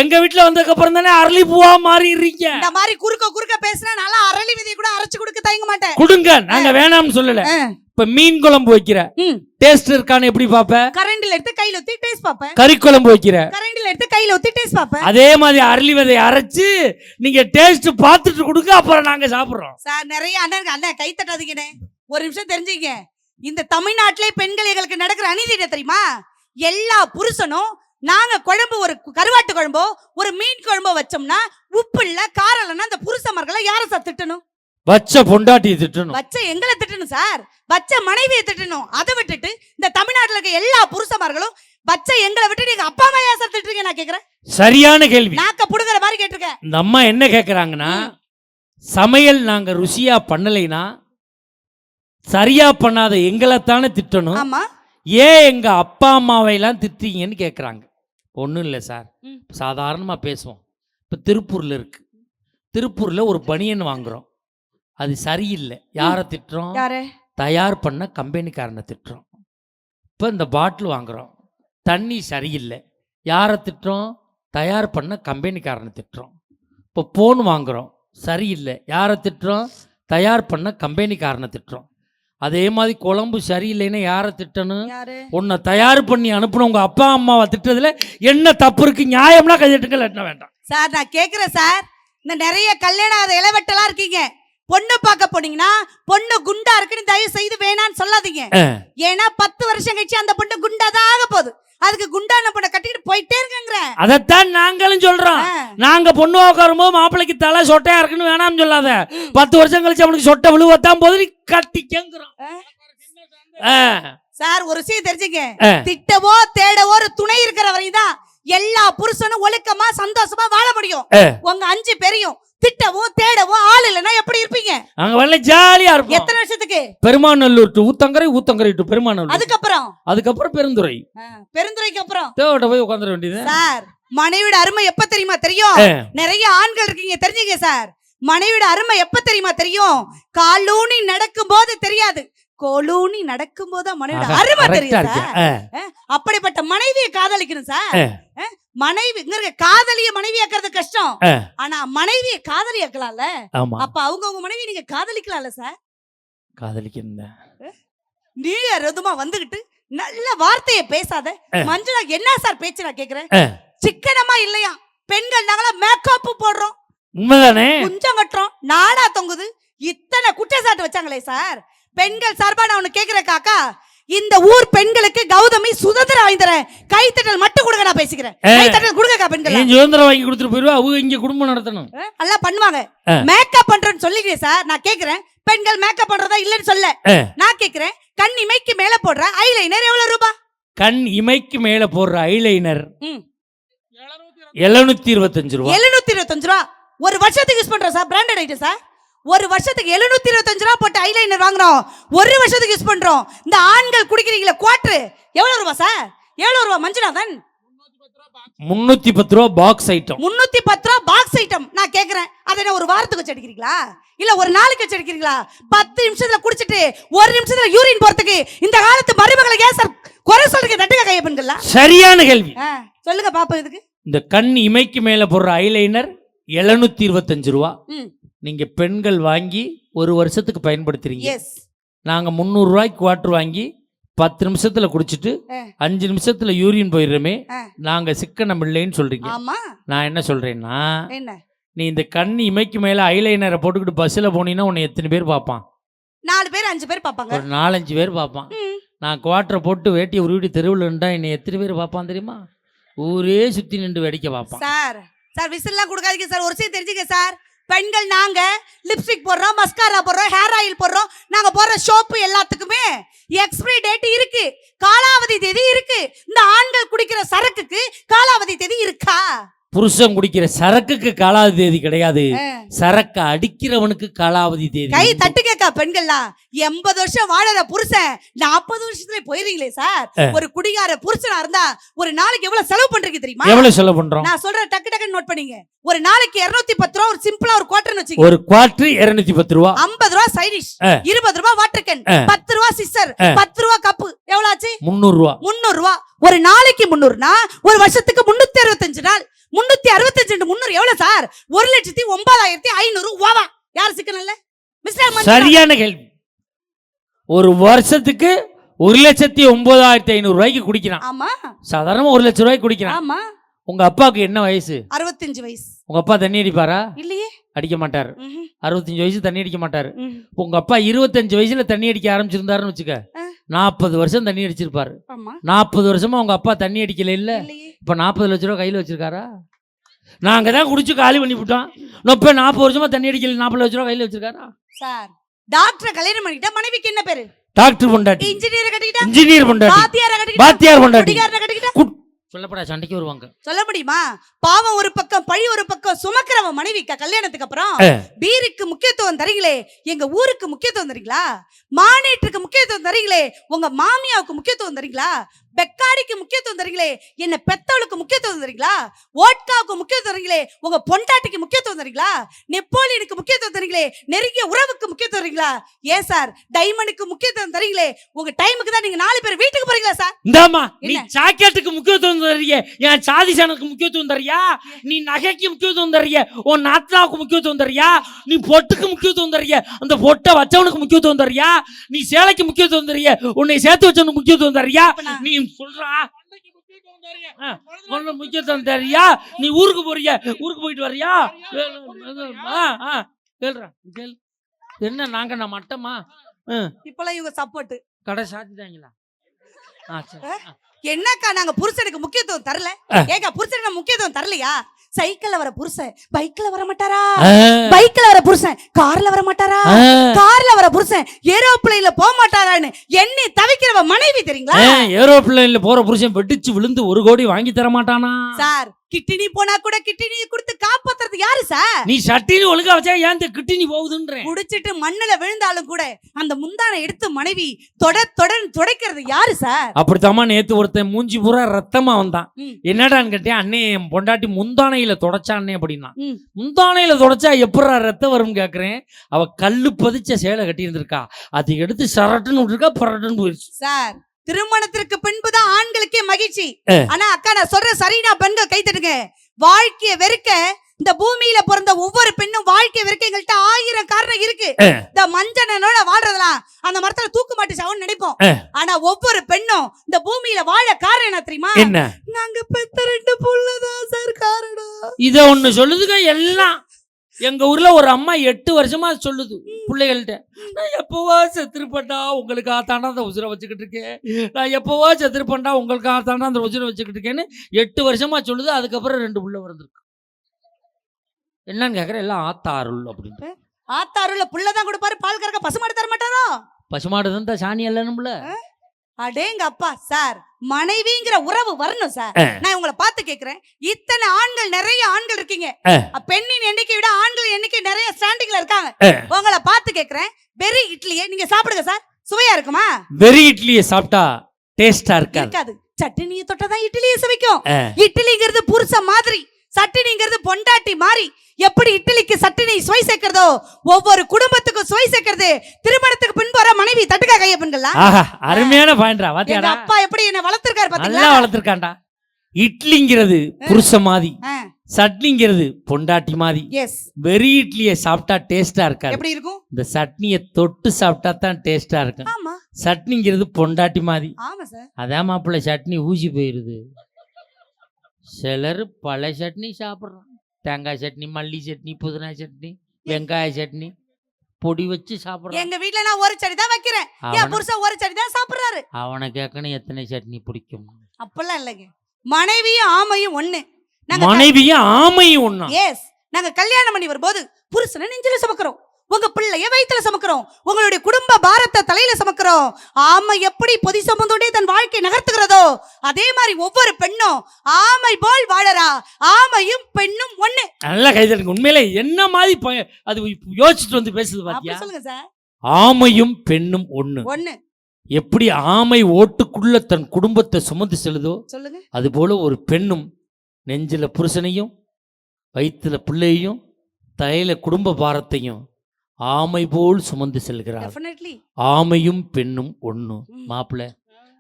எங்க வீட்டுல வந்ததுக்கு அப்புறம் தானே அரளி பூவா மாறி இருக்கீங்க. இந்த மாதிரி குறுக்க பேசினா நல்லா அரளி விதை கூட அரைச்சு கொடுக்க தயங்க மாட்டேன். கொடுங்க, நாங்க வேணாம்னு சொல்லல. இப்ப மீன் குழம்பு வைக்கிற டேஸ்ட் இருக்கான்னு எப்படி பாப்ப? கரண்டில எடுத்து கையில ஊத்தி டேஸ்ட் பாப்பேன். கறி குழம்பு வைக்கிற கரண்டில எடுத்து கையில ஊத்தி டேஸ்ட் பாப்பேன். அதே மாதிரி அரளி விதை அரைச்சு நீங்க டேஸ்ட் பார்த்துட்டு கொடுங்க, அப்புறம் நாங்க சாப்பிடுறோம். சார், நிறைய அண்ணன் கை தட்டாதீங்கண்ணே. ஒரு நிமிஷம் தெரிஞ்சுங்க, இந்த தமிழ்நாட்டிலே பெண்கள் எங்களுக்கு நடக்கிற அநீதி என்ன தெரியுமா? எல்லா புருஷனும் நாங்க குழம்பு, ஒரு கருவாட்டு குழம்போ ஒரு மீன் குழம்போ வச்சோம்னா உப்பு இல்ல காரம் இல்லைன்னா அந்த புருஷமார்களை யார சார் திட்டணும்? வச்ச பொண்டாட்டியை திட்டணும். வச்ச எங்களை திட்டணும் சார், வச்ச மனைவியை திட்டணும். அதை விட்டுட்டு இந்த தமிழ்நாட்டுல இருக்க எல்லா புருஷமார்களும் வச்ச எங்களை விட்டு எங்க அப்பா அம்மா ஏன் சார் திட்டுறீங்க? நான் கேக்குறேன். சரியான கேள்வி. நாக்க புடுங்குற மாதிரி கேட்டிருக்கேன். இந்த அம்மா என்ன கேக்குறாங்கன்னா, சமையல் நாங்க ருசியா பண்ணலைனா சரியா பண்ணாத எங்களைத்தானே திட்டணும். ஆமா, ஏன் எங்க அப்பா அம்மாவை எல்லாம் திட்டீங்கன்னு கேக்குறாங்க. ஒண்ணும் இல்லை சார், சாதாரணமா பேசுவோம். இப்ப திருப்பூர்ல இருக்கு, திருப்பூர்ல ஒரு பனியன் வாங்குறோம், அது சரியில்லை. யாரை திட்டுறோம்? தயார் பண்ண கம்பெனிக்காரனை திட்டுறோம். இப்போ இந்த பாட்டில் வாங்குறோம், தண்ணி சரியில்லை. யாரை திட்டுறோம்? தயார் பண்ண கம்பெனிக்காரனை திட்டுறோம். இப்போ ஃபோன் வாங்குறோம், சரியில்லை. யாரை திட்டுறோம்? தயார் பண்ண கம்பெனிக்காரனை திட்டுறோம். அதே மாதிரி குழம்பு சரியில்லைன்னா யாரை திட்டணும்? உன்னை தயார் பண்ணி அனுப்பணும் உங்க அப்பா அம்மாவை திட்டதுல என்ன தப்பு இருக்கு? நியாயம்னா கையெட்டுங்க, இல்லாட்டினா வேண்டாம். சார், நான் கேட்குறேன் சார், இந்த நிறைய கல்யாணம் அதை இளவெட்டெல்லாம் இருக்கீங்க, பொண்ணு பார்க்க போனீங்கன்னா பொண்ணு குண்டா இருக்குன்னு தயவு செய்து வேணான்னு சொல்லாதீங்க. ஏன்னா 10 வருஷம் கழிச்சு அந்த பொண்ணு குண்டாதான் ஆக போகுது. அதுக்கு குண்டான பொண்ணை கட்டிட்டு போயிட்டே இருக்கேங்கிற. அதைத்தான் நாங்களும் சொல்றோம். நாங்க பொண்ணு உட்காரும்போது மாப்பிள்ளைக்கு தலை சொட்டையா இருக்குன்னு வேணாம்னு சொல்லாத. 10 வருஷம் கழிச்சு அவனுக்கு சொட்டை விழுவத்தான் போது கட்டிக்கங்கிறோம். சார் ஒரு விஷயம் தெரிஞ்சுங்க, திட்டவோ தேடவோ ஒரு துணை இருக்கிற வரைதான் எல்லா புருஷனும் ஒழுக்கமா சந்தோஷமா வாழ முடியும். உங்க 5 பேரையும் திட்டவும் தேடவும் ஆள் இல்லைன்னா எப்படி இருப்பீங்க? அங்க வரல ஜாலியா இருக்கும். எத்தனை வருஷத்துக்கு? Perumanallur to Uthangarai, Uthangarai to Perumanallur. அதுக்கப்புறம் பெருந்துறை. பெருந்துறைக்கு அப்புறம் தேவட்ட போய் உட்கார்ந்துட வேண்டியது. சார் மனைவியோட அருமை எப்ப தெரியுமா தெரியும்? நிறைய ஆண்கள் இருக்கீங்க, தெரிஞ்சுங்க சார். மனைவியோட அருமை எப்ப தெரியுமா தெரியும்? காலூனி நடக்கும் போது தெரியாது, கோலூனி நடக்கும் போது மனைவியோட அருமை தெரியும். அப்படிப்பட்ட மனைவியை காதலிக்கணும் சார். மனைவி காதலிய மனைவி ஆக்குறது கஷ்டம். ஆனா மனைவியை காதலி ஆக்கலாம்ல. அப்ப அவங்க மனைவி நீங்க காதலிக்கலாம்ல சார். காதலிக்கணும். நீ ரதுமா வந்துகிட்டு நல்ல வார்த்தையை பேசாத. மஞ்சளா என்ன சார் பேச்சு நான் கேக்குறேன். சிக்கனமா இல்லையா? பெண்கள் நாங்களா மேக்கப் போடுறோம், உண்மைதானே? குஞ்சம் கட்டுறோம், நாடா தொங்குது. இத்தனை குற்றச்சாட்டு வச்சாங்களே சார். பெண்கள் சார்பா நான் ஒண்ணு கேக்குறேன் காக்கா, இந்த ஊர் பெண்களுக்கு கௌதமி சுதந்திரம் வாங்கி தரேன், கைத்தட்டல் மட்டும் கொடுங்க. நான் பேசிக்கிறேன், கைத்தட்டல் கொடுங்க. பெண்கள் சுதந்திரம் வாங்கி கொடுத்துட்டு போயிருவா, அவங்க இங்க குடும்பம் நடத்தணும், எல்லாம் பண்ணுவாங்க. மேக்கப் பண்றேன்னு சொல்லிக்கிறேன் சார். நான் கேக்குறேன், பெண்கள் மேக்கப் பண்றதா இல்லன்னு சொல்ல. நான் கேக்குறேன், கண் இமைக்கு மேல போடுற ஐலைனர் எவ்வளவு ரூபாய்? கண் இமைக்கு மேல போடுற ஐலைனர் 725 ரூபாய். 725 ரூபாய் ஒரு வருஷத்துக்கு யூஸ் பண்றோம் சார். Branded item sir. ஒரு வருஷத்துக்கு 725 ரூபாய் போட்டு ஐலைனர் வாங்குறோம், ஒரு வருஷத்துக்கு யூஸ் பண்றோம். இந்த ஆண்கள் குடிக்கிறீங்களா குவார்டர் எவ்வளவு ரூபாய் சார்? எவ்வளவு ரூபாய் மஞ்சுநாதன்? 310 ரூபாய் பாக்ஸ் ஐட்டம். 310 ரூபாய் பாக்ஸ் ஐட்டம். நான் கேக்குறேன், அதை என்ன ஒரு வாரத்துக்கு வச்சு அடிக்கிறீங்களா இல்ல ஒரு நாளைக்கு வச்சு அடிக்கிறீங்களா? 10 நிமிஷத்துல குடிச்சிட்டு 1 நிமிஷத்துல யூரின் போறதுக்கு இந்த காலத்து மருமகளை ஏன் சார் குறை சொல்றீங்க? தட்டுங்க கைய பெண்களா. சரியான கேள்வி. சொல்லுங்க பாப்பா. இதுக்கு இந்த கண் இமைக்கு மேல போடுற ஐலைனர் 725 ரூபாய். நீங்க பெண்கள் வாங்கி ஒரு வருஷத்துக்கு பயன்படுத்துறீங்க. நாங்க 300 ரூபாய்க்கு குவார்டர் வாங்கி 10 நிமிஷத்துல குடிச்சிட்டு 5 நிமிஷத்துல யூரின் போயிடுறோமே, நாங்க சிக்கனம் இல்லைன்னு சொல்றீங்க. நான் என்ன சொல்றேன்னா, நீ இந்த கண் இமைக்கு மேல ஐலைனரை போட்டுக்கிட்டு பஸ்ல போனீங்கன்னா உன்னை எத்தனை பேர் பார்ப்பான்? 4 பேர் 5 பேர் பார்ப்பாங்க. ஒரு 4-5 பேர் பார்ப்பான். நான் குவார்டரை போட்டு வேட்டியை உருவிட்டு தெருவில் நின்றா என்னை எத்தனை பேர் பார்ப்பான் தெரியுமா? ஊரே சுத்தி நின்று வேடிக்கை பார்ப்பான். சார் சார் விசில்லாம் கொடுக்காதீங்க சார். ஒரு விஷயம் தெரிஞ்சுக்க சார், பெண்கள் நாங்க லிப்ஸ்டிக் போடுறோம், மஸ்காரா போடுறோம், ஹேர் ஆயில் போடுறோம், நாங்க போடுற ஷோப்பு எல்லாத்துக்குமே எக்ஸ்பிரி டேட் இருக்கு, காலாவதி தேதி இருக்கு. இந்த ஆண்கள் குடிக்கிற சரக்குக்கு காலாவதி தேதி இருக்கா? புருஷன் குடிக்கிற சரக்குக்கு காலாவதி தேதி கிடையாது, சரக்கு அடிக்கிறவனுக்கு காலாவதி தேதி. கை தட்டு கேக்கா பெண்கள்லாம். 80 வருஷம் வாழற புருஷன் 40 வருஷத்துல போயிருங்களே சார். ஒரு குடிகார புருஷனா இருந்தா ஒரு நாளைக்கு எவ்வளவு செலவு பண்றீங்க தெரியுமா? எவ்வளவு செலவு பண்றோம்? நான் சொல்றேன், டக்கு டக்குன்னு நோட் பண்ணீங்க. ஒரு நாளைக்கு 210 ரூபாய் ஒரு சிம்பிளா ஒரு குவார்டர்னு வச்சுங்க. ஒரு குவார்டர் 210 ரூபாய். 50 ரூபாய் சைட் டிஷ், 20 ரூபாய் வாட்டர் கேன், 10 ரூபாய் சிஸ்டர், 10 ரூபாய் கப்பு. எவ்வளவு ஆச்சு? 300 ரூபாய். 300 ரூபாய். ஒரு நாளைக்கு 300னா ஒரு வருஷத்துக்கு 365 நாள். 365 300 எவ்வளவு சார்? 1,09,500 ரூபாய். யார் சிக்கனல்ல? மிஸ்டர் சரியான கேள்வி. ஒரு வருஷத்துக்கு 1,09,500 ரூபாய்க்கு குடிக்கிறான். ஆமா, சாதாரணமா 1 லட்சம் ரூபாய்க்கு குடிக்கிறான். ஆமா. உங்க அப்பாவுக்கு என்ன வயசு? 65 வயசு. உங்க அப்பா தண்ணி அடிப்பாரா? இல்லையே, அடிக்க மாட்டாரு. 65 வயசு தண்ணி அடிக்க மாட்டாரு. உங்க அப்பா 25 வயசுல தண்ணி அடிக்க ஆரம்பிச்சிருந்தாருன்னு வச்சுக்க, 40 வருஷம் தண்ணி அடிச்சிருப்பாரு. 40 வருஷமா உங்க அப்பா தண்ணி அடிக்கல இல்ல. இப்ப 40 லட்ச ரூபாய் கையில வச்சிருக்காரா? நாங்க தான் குடிச்சு காலி பண்ணி விட்டோம். இப்ப 40 வருஷமா தண்ணி அடிக்கல, 40 லட்ச ரூபாய் கையில வச்சிருக்காரா? சார் டாக்டர் கல்யாணம் பண்ணிட்டா மனைவிக்கு என்ன பேரு? டாக்டர் பொண்டாட்டி. இன்ஜினியர் கட்டிக்கிட்டா இன்ஜினியர் பொண்டாட்டி. பாத்தியார கட்டிக்கிட்டா பாத்தியார் பொண்டாட்டி. குடிகாரன கட்டிக்கிட்டா சொல்லப்படா சண்டைக்கு வருவாங்க. சொல்ல முடியுமா? பாவம் ஒரு பக்கம், பழி ஒரு பக்கம் சுமக்கிறவன் மனைவிக்க கல்யாணத்துக்கு அப்புறம் பீருக்கு முக்கியத்துவம் தரீங்களே, எங்க ஊருக்கு முக்கியத்துவம் தரீங்களா? மானேட்டுக்கு முக்கியத்துவம் தரீங்களே, உங்க மாமியாவுக்கு முக்கியத்துவம் தரீங்களா? பெக்காடிக்கு முக்கியத்துவம் தரீங்களே, என்ன பெத்தவளுக்கு முக்கியத்துவம் தரீங்களா? ஓட்காவுக்கு முக்கியத்துவம் தரீங்களே, உங்க பொண்டாட்டிக்கு முக்கியத்துவம் தரீங்களா? நெப்போலியனுக்கு முக்கியத்துவம் தரீங்களே, நெருங்கிய உறவுக்கு முக்கியத்துவம் தரீங்களா? ஏன் சார் டைமண்டுக்கு முக்கியத்துவம் தரீங்களே, உங்க டைமுக்கு தான் நீங்க 4 பேர் வீட்டுக்கு போறீங்களா சார்? இந்தாமா நீ ஜாக்கெட்டுக்கு முக்கியத்துவம் தரீங்க, என் சாதிசானுக்கு முக்கியத்துவம் தரியா? நீ நகைக்கு முக்கியத்துவம் தரியா? உன் நாத்தாவுக்கு முக்கியத்துவம் தரியா? நீ பொட்டுக்கு முக்கியத்துவம் தரியா? அந்த பொட்டை வச்சவனுக்கு முக்கியத்துவம் தரியா? நீ சேலைக்கு முக்கியத்துவம் தரியா? உன்னை சேர்த்து வச்சவனுக்கு முக்கியத்துவம் தரியா? நீ சொல்றா முக்கியத்துவம் தரியா? நீ ஊருக்கு போறிய, ஊருக்கு போயிட்டு வரியா? என்ன நாங்க நான் மட்டமா இப்பெல்லாம் இவங்க சப்போர்ட். கடை சாத்திட்டாங்களா? சரி. என்னக்கா நாங்க புருஷனுக்கு முக்கியத்துவம் தரல? ஏங்க புருஷனுக்கு முக்கியத்துவம் தரலையா? சைக்கிள்ல வர புருஷன் பைக்ல வர மாட்டாரா? பைக்ல வர புருஷன் கார்ல வர மாட்டாரா? கார்ல வர புருஷன் ஏரோப்ளேன்ல போக மாட்டாரான்னு எண்ணி தவிக்கிறவ மனைவி தெரியுங்களா? ஏரோப்ளேன்ல போற புருஷன் வெடிச்சு விழுந்து 1 கோடி வாங்கி தர மாட்டானா சார்? கிட்டினி போனா கூட கிட்டினி கொடுத்து காப்பாத்துறது யாரு சார்? நீ சட்டின்னு ஒழுங்கா வச்சா ஏன் இந்த கிட்டினி போகுதுன்றேன். குடிச்சிட்டு மண்ணுல விழுந்தாலும் கூட அந்த முந்தானை எடுத்து மனைவி துடைக்கிறது யாரு சார்? அப்படித்தாமா நேத்து ஒருத்தன் மூஞ்சி பூரா ரத்தமா வந்தான். என்னடான்னு கேட்டேன். அண்ணே என் பொண்டாட்டி முந்தானையில தொடச்சான்னே அப்படின்னா. முந்தானையில தொடச்சா எப்படா ரத்தம் வரும் கேக்குறேன். அவ கல்லு பதிச்ச சேலை கட்டி இருந்திருக்கா, அதை எடுத்து சரட்டுன்னு விட்டுருக்கா, பரட்டுன்னு போயிடுச்சு சார். திருமணத்திற்கு பின்புதான் ஆண்களுக்கே மகிழ்ச்சி. ஆனா அக்கா நான் சொல்ற சரினா பெண்கள் கை தட்டுங்க. வாழ்க்கைய வெறுக்க இந்த பூமியில பிறந்த ஒவ்வொரு பெண்ணும் வாழ்க்கைய வெறுக்க எங்கள்கிட்ட 1000 காரணம் இருக்கு. இந்த மஞ்சனோட வாழ்றதெல்லாம் அந்த மரத்துல தூக்கு மாட்டி சாவுன்னு நினைப்போம். ஆனா ஒவ்வொரு பெண்ணும் இந்த பூமியில வாழ காரணம் என்ன தெரியுமா? என்ன? நாங்க பெத்த 2 புள்ளதான் சார் காரணம். இத ஒண்ணு சொல்லுதுங்க எல்லாம். எங்க ஊர்ல ஒரு அம்மா 8 வருஷமா சொல்லுது பிள்ளைகள்கிட்ட, நான் எப்பவா செத்துருப்பேன்டா உங்களுக்காக தாண்டா அந்த உசுரை வச்சுக்கிட்டு இருக்கேன், நான் எப்பவா செத்துருப்பேன்டா உங்களுக்காக தாண்டா அந்த உசுரை வச்சுக்கிட்டு இருக்கேன்னு 8 வருஷமா சொல்லுது. அதுக்கப்புறம் 2 புள்ள வந்திருக்கு. என்னன்னு கேக்குறேன். எல்லாம் ஆத்தாருள் அப்படின்ட்டு. ஆத்தாருள்ள புள்ளதான் கொடுப்பாரு, பால் கறக்க பசுமாடு தர மாட்டாரோ? பசுமாடு தான் சாணி இல்லைன்னு. அடேங்க அப்பா சார், மனைவிங்கிற உறவு வரணும் சார். நான் உங்களை பார்த்து கேக்குறேன், இத்தனை ஆண்கள், நிறைய ஆண்கள் இருக்கீங்க. பெண்ணின் எண்ணிக்கை விட ஆண்கள் எண்ணிக்கை நிறைய ஸ்டாண்டிங்ல இருக்காங்க. உங்களை பார்த்து கேக்குறேன், வெறி இட்லியை நீங்க சாப்பிடுங்க சார், சுவையா இருக்குமா? வெறி இட்லியை சாப்பிட்டா டேஸ்டா இருக்காது. சட்னியை தொட்டதான் இட்லியை சுவைக்கும். இட்லிங்கிறது புருஷ மாதிரி, சட்டினிங்கிறது பொண்டாட்டி மாதிரி. எப்படி இட்லிக்கு சட்டினி சுவை சேர்க்கிறதோ ஒவ்வொரு குடும்பத்துக்கும் சுவை சேர்க்கிறது திருமணத்துக்கு பின்பு வர மனைவி தட்டுக்கா கைய பெண்களா. அருமையான பாயிண்ட்ரா. எங்க அப்பா எப்படி என்ன வளர்த்திருக்காரு பாத்தீங்களா? நல்லா வளர்த்திருக்கான்டா. இட்லிங்கிறது புருஷ மாதிரி, சட்னிங்கிறது பொண்டாட்டி மாதிரி. வெறி இட்லியை சாப்பிட்டா டேஸ்டா இருக்காது. எப்படி இருக்கும்? இந்த சட்னியை தொட்டு சாப்பிட்டா தான் டேஸ்டா இருக்கும். சட்னிங்கிறது பொண்டாட்டி மாதிரி. அதான் மாப்பிள்ள சட்னி ஊசி போயிருது. சிலர் பல சட்னி சாப்பிட்றான். தேங்காய் சட்னி, மல்லி சட்னி, புதினா சட்னி, வெங்காய சட்னி பொடி வச்சு சாப்பிட்றான். எங்க வீட்ல நான் ஒரு சட்னி தான் வைக்கிறேன், என் புருஷன் ஒரு சட்னி தான் சாப்பிடுறாரு. அவனை கேட்கணும் எத்தனை சட்னி பிடிக்கும். அப்பெல்லாம் இல்லைங்க. மனைவியும் ஆமையும் ஒண்ணு. மனைவியும் ஆமையும் ஒண்ணா? எஸ். நாங்க கல்யாணம் பண்ணி வரும்போது புருஷனை நெஞ்சில சுமக்கிறோம், உங்க பிள்ளைய வயிற்றுல சுமக்கிறோம், உங்களுடைய குடும்ப பாரத்தை தலையில சுமக்கிறோம். ஆமை எப்படி பொதி சுமந்தோடே தன் வாழ்க்கை நகர்த்துகிறதோ அதே மாதிரி ஒவ்வொரு பெண்ணும் ஆமை போல் வாழறா. ஆமையும் பெண்ணும் ஒண்ணு. நல்லா கைதட்டுங்க. உண்மையிலே என்ன மாதிரி அது யோசிச்சுட்டு வந்து பேசுது பாத்தியா? சொல்லுங்க சார். ஆமையும் பெண்ணும் ஒண்ணு. ஒண்ணு. எப்படி ஆமை ஓட்டுக்குள்ள தன் குடும்பத்தை சுமந்து செல்லுதோ சொல்லுங்க, அது போல ஒரு பெண்ணும் நெஞ்சில புருஷனையும் வயிற்றுல பிள்ளையையும் தலையில குடும்ப பாரத்தையும் ஆமை போல் சுமந்து செல்கிறார். ஆமையும் பெண்ணும் ஒண்ணு. மாப்பிள்ள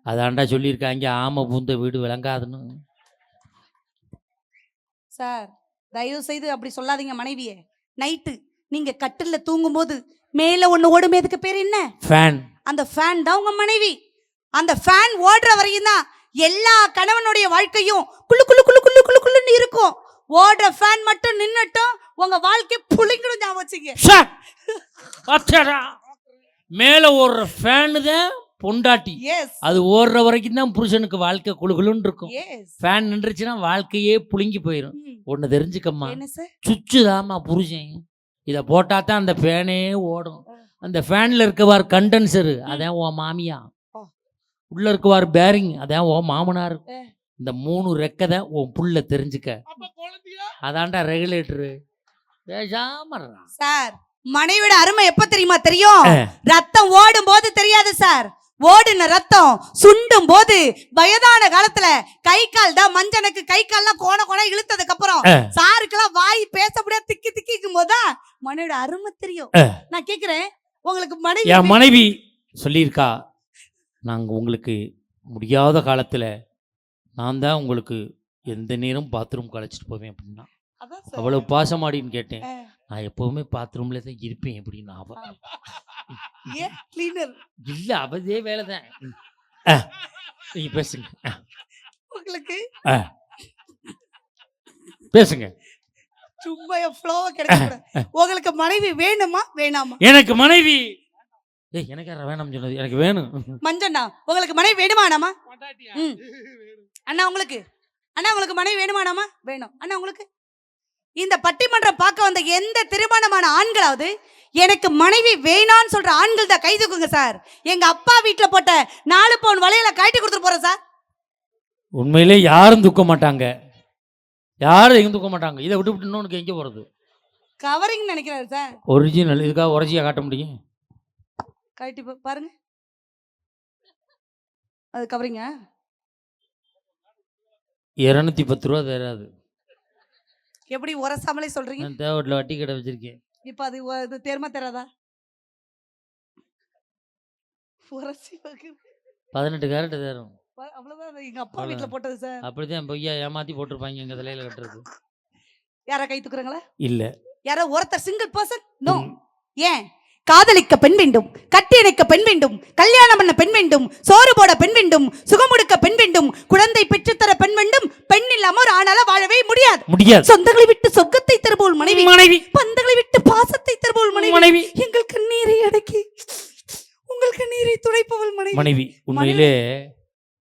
அதாண்டா சொல்லியிருக்காங்க, ஆமை பூந்த வீடு விளங்காதுன்னு. சார் தயவு செய்து அப்படி சொல்லாதீங்க மனைவியே. நைட்டு நீங்க கட்டில்ல தூங்கும் போது மேல ஒண்ணு ஓடுமே, அதுக்கு பேர் என்ன? ஃபேன். அந்த ஃபேன் தான் உங்க மனைவி. அந்த ஃபேன் ஓடுற வரையும் தான் எல்லா கணவனுடைய வாழ்க்கையும் குளு குளு குளு குளு குளு குளுன்னு இருக்கும். ஓடுற ஃபேன் மட்டும் நின்னுட்டும் உங்க வாழ்க்கை புளிங்கணும். ஞாபகம் வச்சுங்க. மேல ஓடுற ஃபேன் தான் பொண்டாட்டி. அது ஓடுற வரைக்கும் தான் புருஷனுக்கு வாழ்க்கை குளுகுலுன்னு இருக்கும். ஃபேன் நின்றுச்சுன்னா வாழ்க்கையே புளிங்கி போயிடும். ஒன்னு தெரிஞ்சுக்கம்மா, சுச்சுதாமா புருஷன். இத போட்டா தான் அந்த ஃபேனே ஓடும். அந்த ஃபேன்ல இருக்கவார் கண்டென்சரு, அதான் உன் மாமியா. உள்ள இருக்கவார் பேரிங், அதான் உன் மாமனார். இந்த 3 ரெக்கை தான் உன் புள்ள. தெரிஞ்சுக்க, அதான்டா ரெகுலேட்டரு. சார் மனைவியோட அருமை எப்ப தெரியுமா தெரியும்? ரத்தம் ஓடும் போது தெரியாது சார். ஓடுன ரத்தம் சுண்டும் போது வயதான காலத்துல கை கால் தான் மஞ்சனுக்கு கை கால்லாம் கோண கோண இழுத்ததுக்கு அப்புறம் சாருக்கெல்லாம் வாய் பேச முடியாது, திக்கி திக்கிக்கும் போதுதான் மனைவியோட அருமை தெரியும். நான் கேக்குறேன், உங்களுக்கு மனைவி சொல்லியிருக்கா, நாங்க உங்களுக்கு முடியாத காலத்துல நான் தான் உங்களுக்கு எந்த நேரம் பாத்ரூம் கழிச்சிட்டு போவேன் அப்படின்னா. அவ்வளவு பாசமாடின்னு கேட்டேன். நான் எப்பவுமே பாத்ரூம்ல தான் இருப்பேன் அப்படின்னா. இல்ல அவதே வேலைதான். நீங்க பேசுங்க, உங்களுக்கு பேசுங்க. சும்மா ஃப்ளோவா கிடைக்க உங்களுக்கு மனைவி வேணுமா வேணாமா? எனக்கு மனைவி எனக்கு யாரா வேணாம் சொன்னது? எனக்கு வேணும். மஞ்சண்ணா உங்களுக்கு மனைவி வேணுமா வேணாமா? அண்ணா உங்களுக்கு மனைவி வேணுமா வேணாமா? வேணும். அண்ணா உங்களுக்கு? இந்த பட்டிமன்றம் பார்க்க வந்த எந்த திருமணமான ஆண்களாவது எனக்கு மனைவி வேணான்னு சொல்ற ஆண்கள் தான் கை தூக்குங்க சார். எங்க அப்பா வீட்டுல போட்ட 4 பவுன் வளையல கழட்டி கொடுத்துட்டு போறேன் சார். உண்மையிலே யாரும் தூக்க மாட்டாங்க, யாரும் எங்க தூக்க மாட்டாங்க. இதை விட்டு இன்னொன்று எங்க போறது? கவரிங் நினைக்கிறாரு சார். ஒரிஜினல் இதுக்காக ஒரிஜியா காட்ட முடியும்? கழட்டி பாருங்க, அது கவரிங்க 210 ரூபா தராது. எப்படி உரசாமலே சொல்றீங்க? நான் தேவட்டில் வட்டி கடை வச்சிருக்கேன். இப்ப அது தேர்மா தராதா? 18 கேரட் தரும். அவ்வளவுதான் எங்க அப்பா வீட்டுல போட்டது சார். அப்படிதான் பொய்யா ஏமாத்தி போட்டிருப்பாங்க எங்க தலையில கட்டுறது. யாரா கை தூக்குறாங்களா? இல்ல. யாரோ ஒருத்தர் சிங்கிள் பர்சன்? நோ. ஏன்? காதலிக்க பெண் வேண்டும், கட்டி அணைக்க பெண் வேண்டும், கல்யாணம் பண்ண பெண் வேண்டும், சோறு போட பெண் வேண்டும், சுகமுடுக்க பெண் வேண்டும், குழந்தை பெற்றுத்தர பெண் வேண்டும். பெண் இல்லாம ஒரு ஆணால வாழவே முடியாது. சொந்தங்களை விட்டு சொர்க்கத்தை தருபோல் மனைவி, பந்தங்களை விட்டு பாசத்தை தருபோல் மனைவி, எங்கள் கண்ணீரை அடக்கி உங்கள் கண்ணீரை துடைப்பவள் மனைவி. உண்மையிலே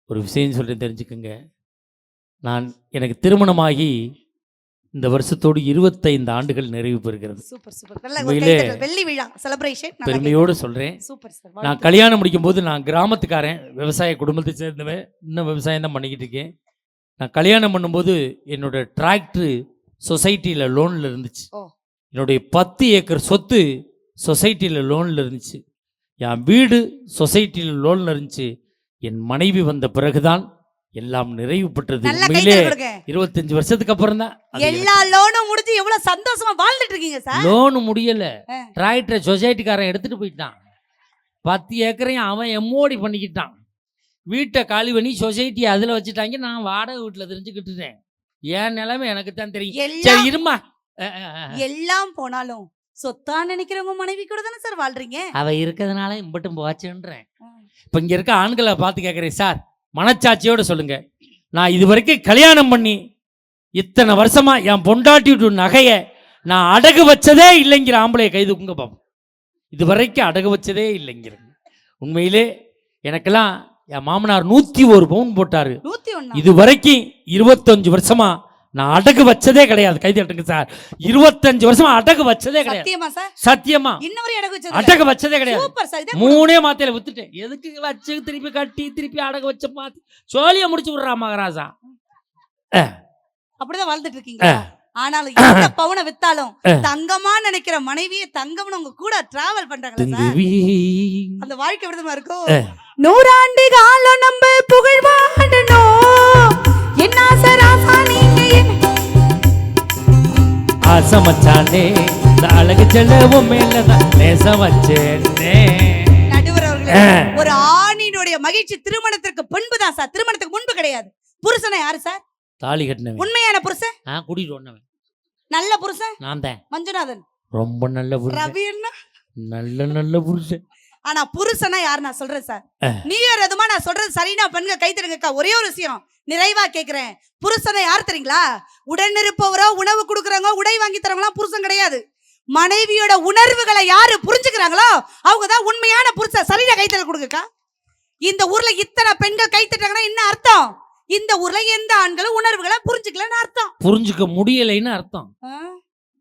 ஒரு விஷயம் சொல்றேன், தெரிஞ்சுக்கங்க. எனக்கு திருமணமாகி இந்த வருஷத்தோடு 25 ஆண்டுகள் நிறைவு பெறுகிறது. வெள்ளி விழா செலிப்ரேஷன் பெருமையோடு சொல்றேன். நான் கல்யாணம் முடிக்கும் போது நான் கிராமத்துக்காரன், விவசாய குடும்பத்தை சேர்ந்தவன், இன்னும் விவசாயம் தான் பண்ணிக்கிட்டு இருக்கேன். நான் கல்யாணம் பண்ணும்போது என்னோட டிராக்டர் சொசைட்டியில் லோனில் இருந்துச்சு. என்னுடைய 10 ஏக்கர் சொத்து சொசைட்டியில் லோனில் இருந்துச்சு. என் வீடு சொசைட்டியில் லோனில் இருந்துச்சு. என் மனைவி வந்த பிறகுதான் எல்லாம் நிறைவு பெற்றது. 25 வருஷத்துக்கு அப்புறம் தான் எல்லா லோனும் முடிஞ்சு எவ்வளவு சந்தோஷமா வாழ்ந்துட்டு இருக்கீங்க சார். லோனு முடியல, டிராக்டரை சொசைட்டிக்காரன் எடுத்துட்டு போயிட்டான். 10 ஏக்கரையும் அவன் எம்மோடி பண்ணிக்கிட்டான். வீட்டை காலி பண்ணி சொசைட்டி அதில் வச்சுட்டாங்க. நான் வாடகை வீட்டில் தெரிஞ்சுக்கிட்டு இருக்கேன். என் நிலைமை எனக்கு தான் தெரியும். சரி இருமா, எல்லாம் போனாலும் சொத்தா நினைக்கிறவங்க மனைவி கூட தானே சார் வாழ்றீங்க. அவ இருக்கிறதுனால இம்பட்டும் போச்சுன்றேன். இப்போ இங்கே இருக்க ஆண்களை பார்த்து கேட்குறேன், சார் மனச்சாட்சியோட சொல்லுங்க, நான் இது வரைக்கும் கல்யாணம் பண்ணி இத்தனை வருஷமா என் பொண்டாட்டி நகையை நான் அடகு வச்சதே இல்லைங்கிற ஆம்பளையை கை தூக்குங்க பாப்போம். இது வரைக்கும் அடகு வச்சதே இல்லைங்கிற. உண்மையிலே எனக்கெல்லாம் என் மாமனார் 101 பவுன் போட்டாரு. இது வரைக்கும் 25 வருஷமா நான் அடகு வச்சதே கிடையாது. கைது அட்டுங்க சார். 25 வருஷமா அடகு வச்சதே கிடையாது. சத்தியமா அடகு வச்சதே கிடையாது. 3 மாத்தையில வித்துட்டேன். எதுக்கு வச்சு திருப்பி கட்டி திருப்பி அடகு வச்ச மாத்தி சோழிய முடிச்சு விடுறா மகாராஜா. அப்படிதான் வாழ்ந்துட்டு இருக்கீங்க. ஆனாலும் எந்த பவுனை வித்தாலும் தங்கமா நினைக்கிற மனைவியை தங்கம்னு உங்க கூட டிராவல் பண்றாங்க. அந்த வாழ்க்கை விடுதமா இருக்கும். 100 ஆண்டு காலம் நம்ம புகழ் வாழணும். என்ன சராசா நீங்க ஆசமச்சானே, இந்த அழகு செல்லவும் மேலதான் நேசம் வச்சேனே. நடுவர் அவர்களே, ஒரு ஆணினுடைய மகிழ்ச்சி திருமணத்திற்கு முன்புதான் சார், திருமணத்துக்கு முன்பு கிடையாது. புருஷனை யாரு சார்? தாலி கட்டினவன். உண்மையான புருஷன்? கூட்டிட்டு வந்தவன். நல்ல புருஷன்? நான் தான். மஞ்சுநாதன் ரொம்ப நல்ல புருஷன். ரவி என்ன நல்ல புருஷன். ஆனா புருஷனா யாரு நான் சொல்றேன் சார். நீ வேற எதுமா நான் சொல்றது சரினா பெண்கள் கை தருங்கக்கா. ஒரே ஒரு விஷயம் நிறைவா கேக்குறேன். புருஷனை யார் தெரியுங்களா? உடன் இருப்பவரோ, உணவு கொடுக்குறவங்க, உடை வாங்கி தரவங்களாம் புருஷன் கிடையாது. மனைவியோட உணர்வுகளை யாரு புரிஞ்சுக்கிறாங்களோ அவங்கதான் உண்மையான புருஷன். சரியா கைத்தறல் கொடுங்கக்கா. இந்த ஊர்ல இத்தனை பெண்கள் கைத்தட்டாங்கன்னா என்ன அர்த்தம்? இந்த ஊர்ல எந்த ஆண்களும் உணர்வுகளை புரிஞ்சுக்கலன்னு அர்த்தம். புரிஞ்சுக்க முடியலைன்னு அர்த்தம்.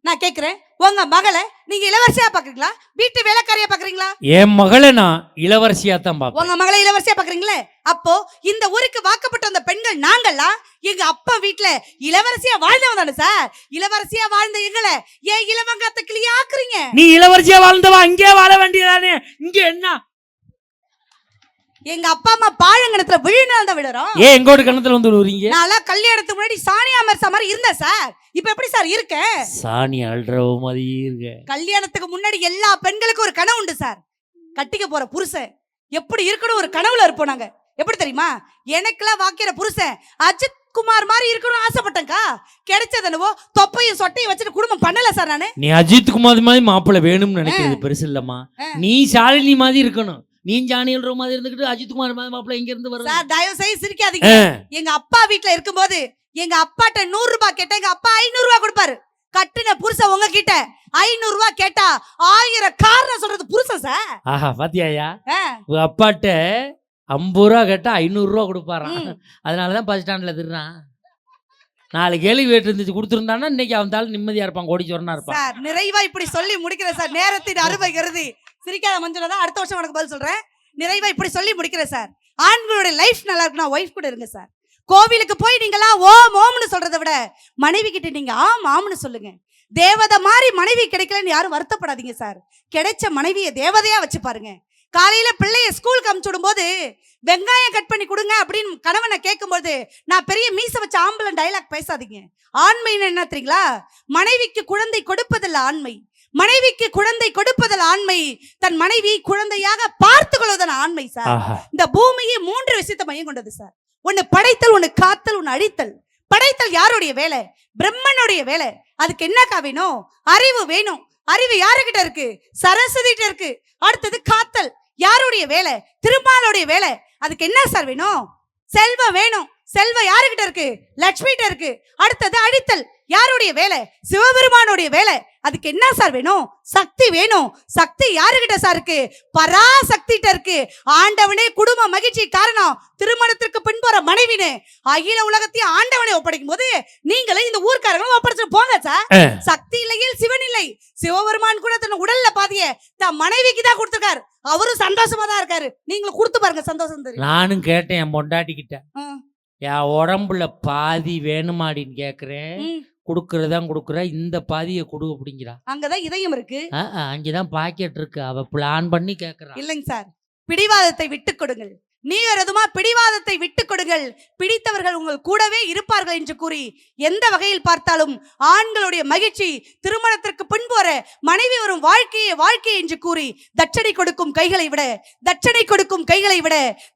நான் கேக்குறேன், உங்க மகளை நீங்க இளவரசியா பாக்குறீங்களா, வீட்டு வேலைக்காரியா பாக்குறீங்களா? என் மகளை நான் இளவரசியா தான் பாப்பேன். உங்க மகளை இளவரசியா பாக்குறீங்களே, அப்போ இந்த ஊருக்கு வாக்கப்பட்ட அந்த பெண்கள் நாங்கெல்லாம் எங்க அப்பா வீட்டுல இளவரசியா வாழ்ந்தவன் தானே சார். இளவரசியா வாழ்ந்த எங்களை ஏன் இளவங்காத்த கிளியா ஆக்குறீங்க? நீ இளவரசியா வாழ்ந்தவா அங்கே வாழ வேண்டியதானே. இங்க என்ன? எங்க அப்பா அம்மா பாழங்கணத்துல விழுநாள் தான் விடுறோம். ஏன் எங்கோட கணத்துல வந்து விடுறீங்க? நான் கல்யாணத்துக்கு முன்னாடி சானியா மர்சா மாதிரி இருந்தேன் சார். இப்ப எப்படி சார் இருக்க? சாணி அல்றவ மாதிரி இருக்க. கல்யாணத்துக்கு முன்னாடி எல்லா பெண்களுக்கும் ஒரு கனவு உண்டு சார். கட்டிக்க போற புருஷன் எப்படி இருக்கணும் ஒரு கனவுல இருப்போம் நாங்க. எப்படி தெரியுமா? எனக்கெல்லாம் வாக்கிற புருஷன் அஜித் குமார் மாதிரி இருக்கணும்னு ஆசைப்பட்டேன்க்கா. கிடைச்சது என்னவோ தொப்பையும் சொட்டையும் வச்சுட்டு குடும்பம் பண்ணல சார் நானு. நீ அஜித் குமார் மாதிரி மாப்பிள்ளை வேணும்னு நினைக்கிறது பெருசு இல்லம்மா. நீ ஷாலினி மாதிரி இருக்கணும். நீ ஜானியல்ற மாதிரி இருந்துக்கிட்டு அஜித் குமார் மாப்பிள்ளை இங்க இருந்து வர சார். தயவு செய்து சிரிக்காதீங்க. எங்க அப்பா வீட்டுல இருக்கும்போது எங்க அப்பாட்ட 100 ரூபாய் கேட்டா எங்க அப்பா 500 ரூபாய் கொடுப்பாரு. கட்டுன புருஷன் உங்ககிட்ட 500 ரூபாய் கேட்டா 1000 காரணம் சொல்றது புருஷன் சார். ஆஹா பாத்தியாயா, ஆ, உங்க அப்பாட்ட 50 ரூபா கேட்டா 500 ரூபா கொடுப்பாராம். ம். அதனாலதான் பஸ் ஸ்டாண்ட்ல திருறான். 4 கேள்வி கேட்டு இருந்துச்சு கொடுத்துருந்தான்னா இன்னைக்கு அவன் நிம்மதியா இருப்பான், கோடீஸ்வரனா இருப்பான். சார் நிறைவா இப்படி சொல்லி முடிக்கிறேன் சார். நேரத்தின் அருமை கருதி சிரிக்காத மஞ்சள் தான் அடுத்த வருஷம் உனக்கு பதில் சொல்றேன். நிறைவா இப்படி சொல்லி முடிக்கிறேன் சார். ஆண்களுடைய லைஃப் நல்லா இருக்குன்னா ஒய்ஃப் கூட இருங்க சார். கோவிலுக்கு போய் நீங்களா ஓம் ஓம்னு சொல்றதை விட மனைவி கிட்ட நீங்க ஆம் ஆம்னு சொல்லுங்க. தேவதை மாதிரி மனைவி கிடைக்கலன்னு யாரும் வருத்தப்படாதீங்க சார். கிடைச்ச மனைவியை தேவதையா வச்சு பாருங்க. காலையில பிள்ளைய ஸ்கூலுக்கு அமுச்சு விடும்போது வெங்காயம் கட் பண்ணி கொடுங்க அப்படின்னு கணவனை கேட்கும்போது நான் பெரிய மீச வச்ச ஆம்பளன் டயலாக் பேசாதீங்க. ஆண்மைன்னு என்ன தெரியுங்களா? மனைவிக்கு குழந்தை கொடுப்பதில்ல ஆண்மை, மனைவிக்கு குழந்தை கொடுப்பதில் ஆண்மை, தன் மனைவி குழந்தையாக பார்த்து கொள்வதன் ஆண்மை சார். இந்த பூமியை 3 விஷயத்தை மையம் கொண்டது சார். ஒன்னு படைத்தல், ஒன்னு காத்தல், ஒன்னு அழித்தல். படைத்தல் யாருடைய வேலை? பிரம்மனுடைய வேலை. அதுக்கு என்னக்கா வேணும்? அறிவு வேணும். அறிவு யாருகிட்ட இருக்கு? சரஸ்வதி கிட்ட இருக்கு. அடுத்தது காத்தல் யாருடைய வேலை? திருமாலுடைய வேலை. அதுக்கு என்ன சார் வேணும்? செல்வம் வேணும். செல்வம் யாருகிட்ட இருக்கு? லட்சுமி கிட்ட இருக்கு. அடுத்தது அழித்தல் யாருடைய வேலை? சிவபெருமானுடைய வேலை. அதுக்கு என்ன சார் வேணும்? சக்தி வேணும். சக்தி யாருகிட்ட சார் இருக்கு? பராசக்தி கிட்ட இருக்கு. ஆண்டவனே குடும்ப மகிழ்ச்சி காரணம் திருமணத்திற்கு பின்புற மனைவின்னு அகில உலகத்தையும் ஆண்டவனை ஒப்படைக்கும் போது நீங்களும் இந்த ஊர்க்காரங்களும் ஒப்படைச்சு போங்க சார். சக்தி இல்லையில் சிவன் இல்லை. சிவபெருமான் கூட தன் உடல்ல பாதிய தன் மனைவிக்கு தான் கொடுத்திருக்காரு. அவரும் சந்தோஷமா தான் இருக்காரு. நீங்களும் கொடுத்து பாருங்க, சந்தோஷம் தெரியும். நானும் கேட்டேன் என் பொண்டாட்டி கிட்ட, என் உடம்புல பாதி வேணுமாடின்னு கேக்குறேன். குடுக்கறதான் குடுக்குற, இந்த பாதியை கொடு அப்படிங்கிறா. அங்கதான் இதயம் இருக்கு. அங்கதான் பாக்கெட் இருக்கு. அவ பிளான் பண்ணி கேக்குறா. இல்லைங்க சார், பிடிவாதத்தை விட்டுக் கொடுங்கள். நீங்கள் எதுமா பிடிவாதத்தை விட்டுக் கொடுங்கள். பிடித்தவர்கள் உங்கள் கூடவே இருப்பார்கள் என்று கூறி எந்த வகையில் பார்த்தாலும் ஆண்களுடைய மகிழ்ச்சி திருமணத்திற்கு பின்பு வர மனைவி வரும் வாழ்க்கையை என்று கூறி தட்சணை கொடுக்கும் கைகளை விட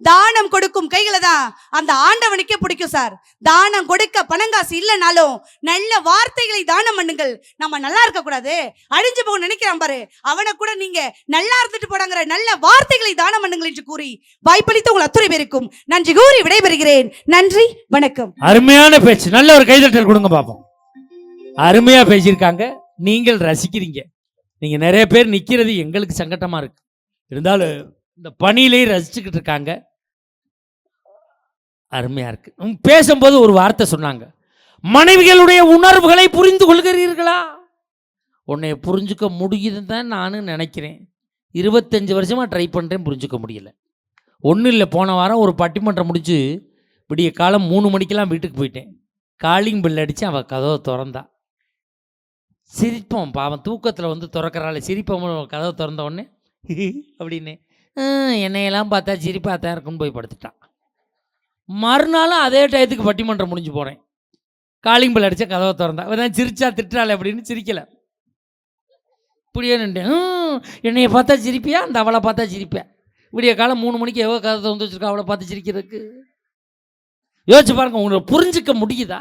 தானம் கொடுக்கும் கைகளை தான் அந்த ஆண்டவனுக்கே பிடிக்கும் சார். தானம் கொடுக்க பணங்காசு இல்லைனாலும் நல்ல வார்த்தைகளை தானம் பண்ணுங்கள். நம்ம நல்லா இருக்க கூடாது, அழிஞ்சு போக நினைக்கிறான் பாரு, அவனை கூட நீங்க நல்லா இருந்துட்டு போடாங்கிற நல்ல வார்த்தைகளை தானம் பண்ணுங்கள் என்று கூறி வாய்ப்பளித்த உங்கள் அத்துறை பேருக்கும் நன்றி கூறி விடைபெறுகிறேன். நன்றி, வணக்கம். அருமையான பேச்சு. நல்ல ஒரு கைதட்டல் கொடுங்க பாப்போம். அருமையா பேசியிருக்காங்க. நீங்கள் ரசிக்கிறீங்க. நீங்க நிறைய பேர் நிக்கிறது எங்களுக்கு சங்கட்டமா இருக்கு. இருந்தாலும் இந்த பணியிலே ரசிச்சுக்கிட்டு இருக்காங்க. அருமையா இருக்கு. பேசும்போது ஒரு வார்த்தை சொன்னாங்க, மனைவிகளுடைய உணர்வுகளை புரிந்து கொள்கிறீர்களா? உன்னை புரிஞ்சுக்க முடியுதுன்னு தான் நானும் நினைக்கிறேன். 25 வருஷமா ட்ரை பண்றேன், புரிஞ்சுக்க முடியல. ஒன்றும் இல்லை, போன வாரம் ஒரு பட்டிமன்றம் முடிச்சு விடிய காலம் 3 மணிக்கெல்லாம் வீட்டுக்கு போயிட்டேன். காலிங் பெல் அடித்து அவள் கதவை திறந்தா. சிரிப்போம், பாவம் தூக்கத்தில் வந்து திறக்கிறாள். சிரிப்போம். கதவை திறந்த உடனே அப்படின்னு என்னையெல்லாம் பார்த்தா சிரிப்பாக தான் இருக்குன்னு போய் படுத்துட்டான். மறுநாளும் அதே டயத்துக்கு பட்டிமன்றம் முடிஞ்சு போகிறேன். காலிங் பெல் அடித்தா கதவை திறந்தா. அவன் சிரிச்சா திட்டுறாள் அப்படின்னு சிரிக்கலை. இப்படியே நின்று என்னைய பார்த்தா சிரிப்பியா, அந்த அவளை பார்த்தா சிரிப்பேன். விடிய காலம் 3 மணிக்கு எவ்வளோ கதை வந்து வச்சுருக்கா அவளை பார்த்து சிரிக்கிறதுக்கு? யோசிச்சு பாருங்க. உங்களை புரிஞ்சுக்க முடியுதா?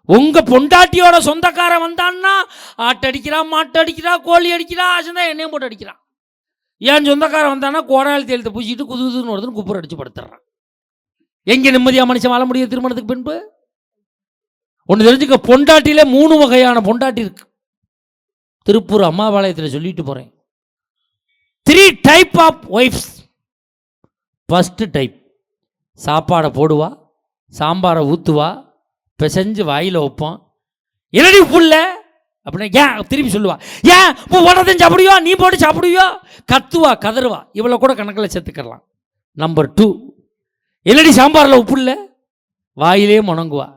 உங்க பொண்டாட்டியோட சொந்தக்காரன் வந்தான்னா ஆட்டடிக்கிறா, மாட்டு அடிக்கிறா, கோழி அடிக்கிறா, ஆசைதான் என்னையும் போட்டு அடிக்கிறான். ஏன் சொந்தக்காரன் வந்தான்னா கோடாலி தேலத்தை பூச்சிட்டு குதுன்னு ஒருத்தன் குப்புற அடிச்சு படுத்துறான். எங்க நிம்மதியா மனுஷன் வாழ முடியும் திருமணத்துக்கு பின்பு? ஒன்று தெரிஞ்சுக்க, பொண்டாட்டியில 3 வகையான பொண்டாட்டி இருக்கு. திருப்பூர் அம்மாபாளையத்தில் சொல்லிட்டு போறேன். 3 type of wives. First type, சாப்பாடை போடுவா, சாம்பாரை ஊற்றுவா, பிசைஞ்சு வாயில் வைப்போம். என்னடி புள்ள அப்படின்னா ஏன் திருப்பி சொல்லுவா, ஏன் இப்போ போட்டதையும் சாப்பிடுவியோ, நீ போட்டு சாப்பிடுவியோ, கத்துவா, கதறுவா. இவ்வளோ கூட கணக்கில் சேர்த்துக்கலாம். நம்பர் 2, என்னடி சாம்பாரில் உப்பு இல்லை, வாயிலே முணங்குவா.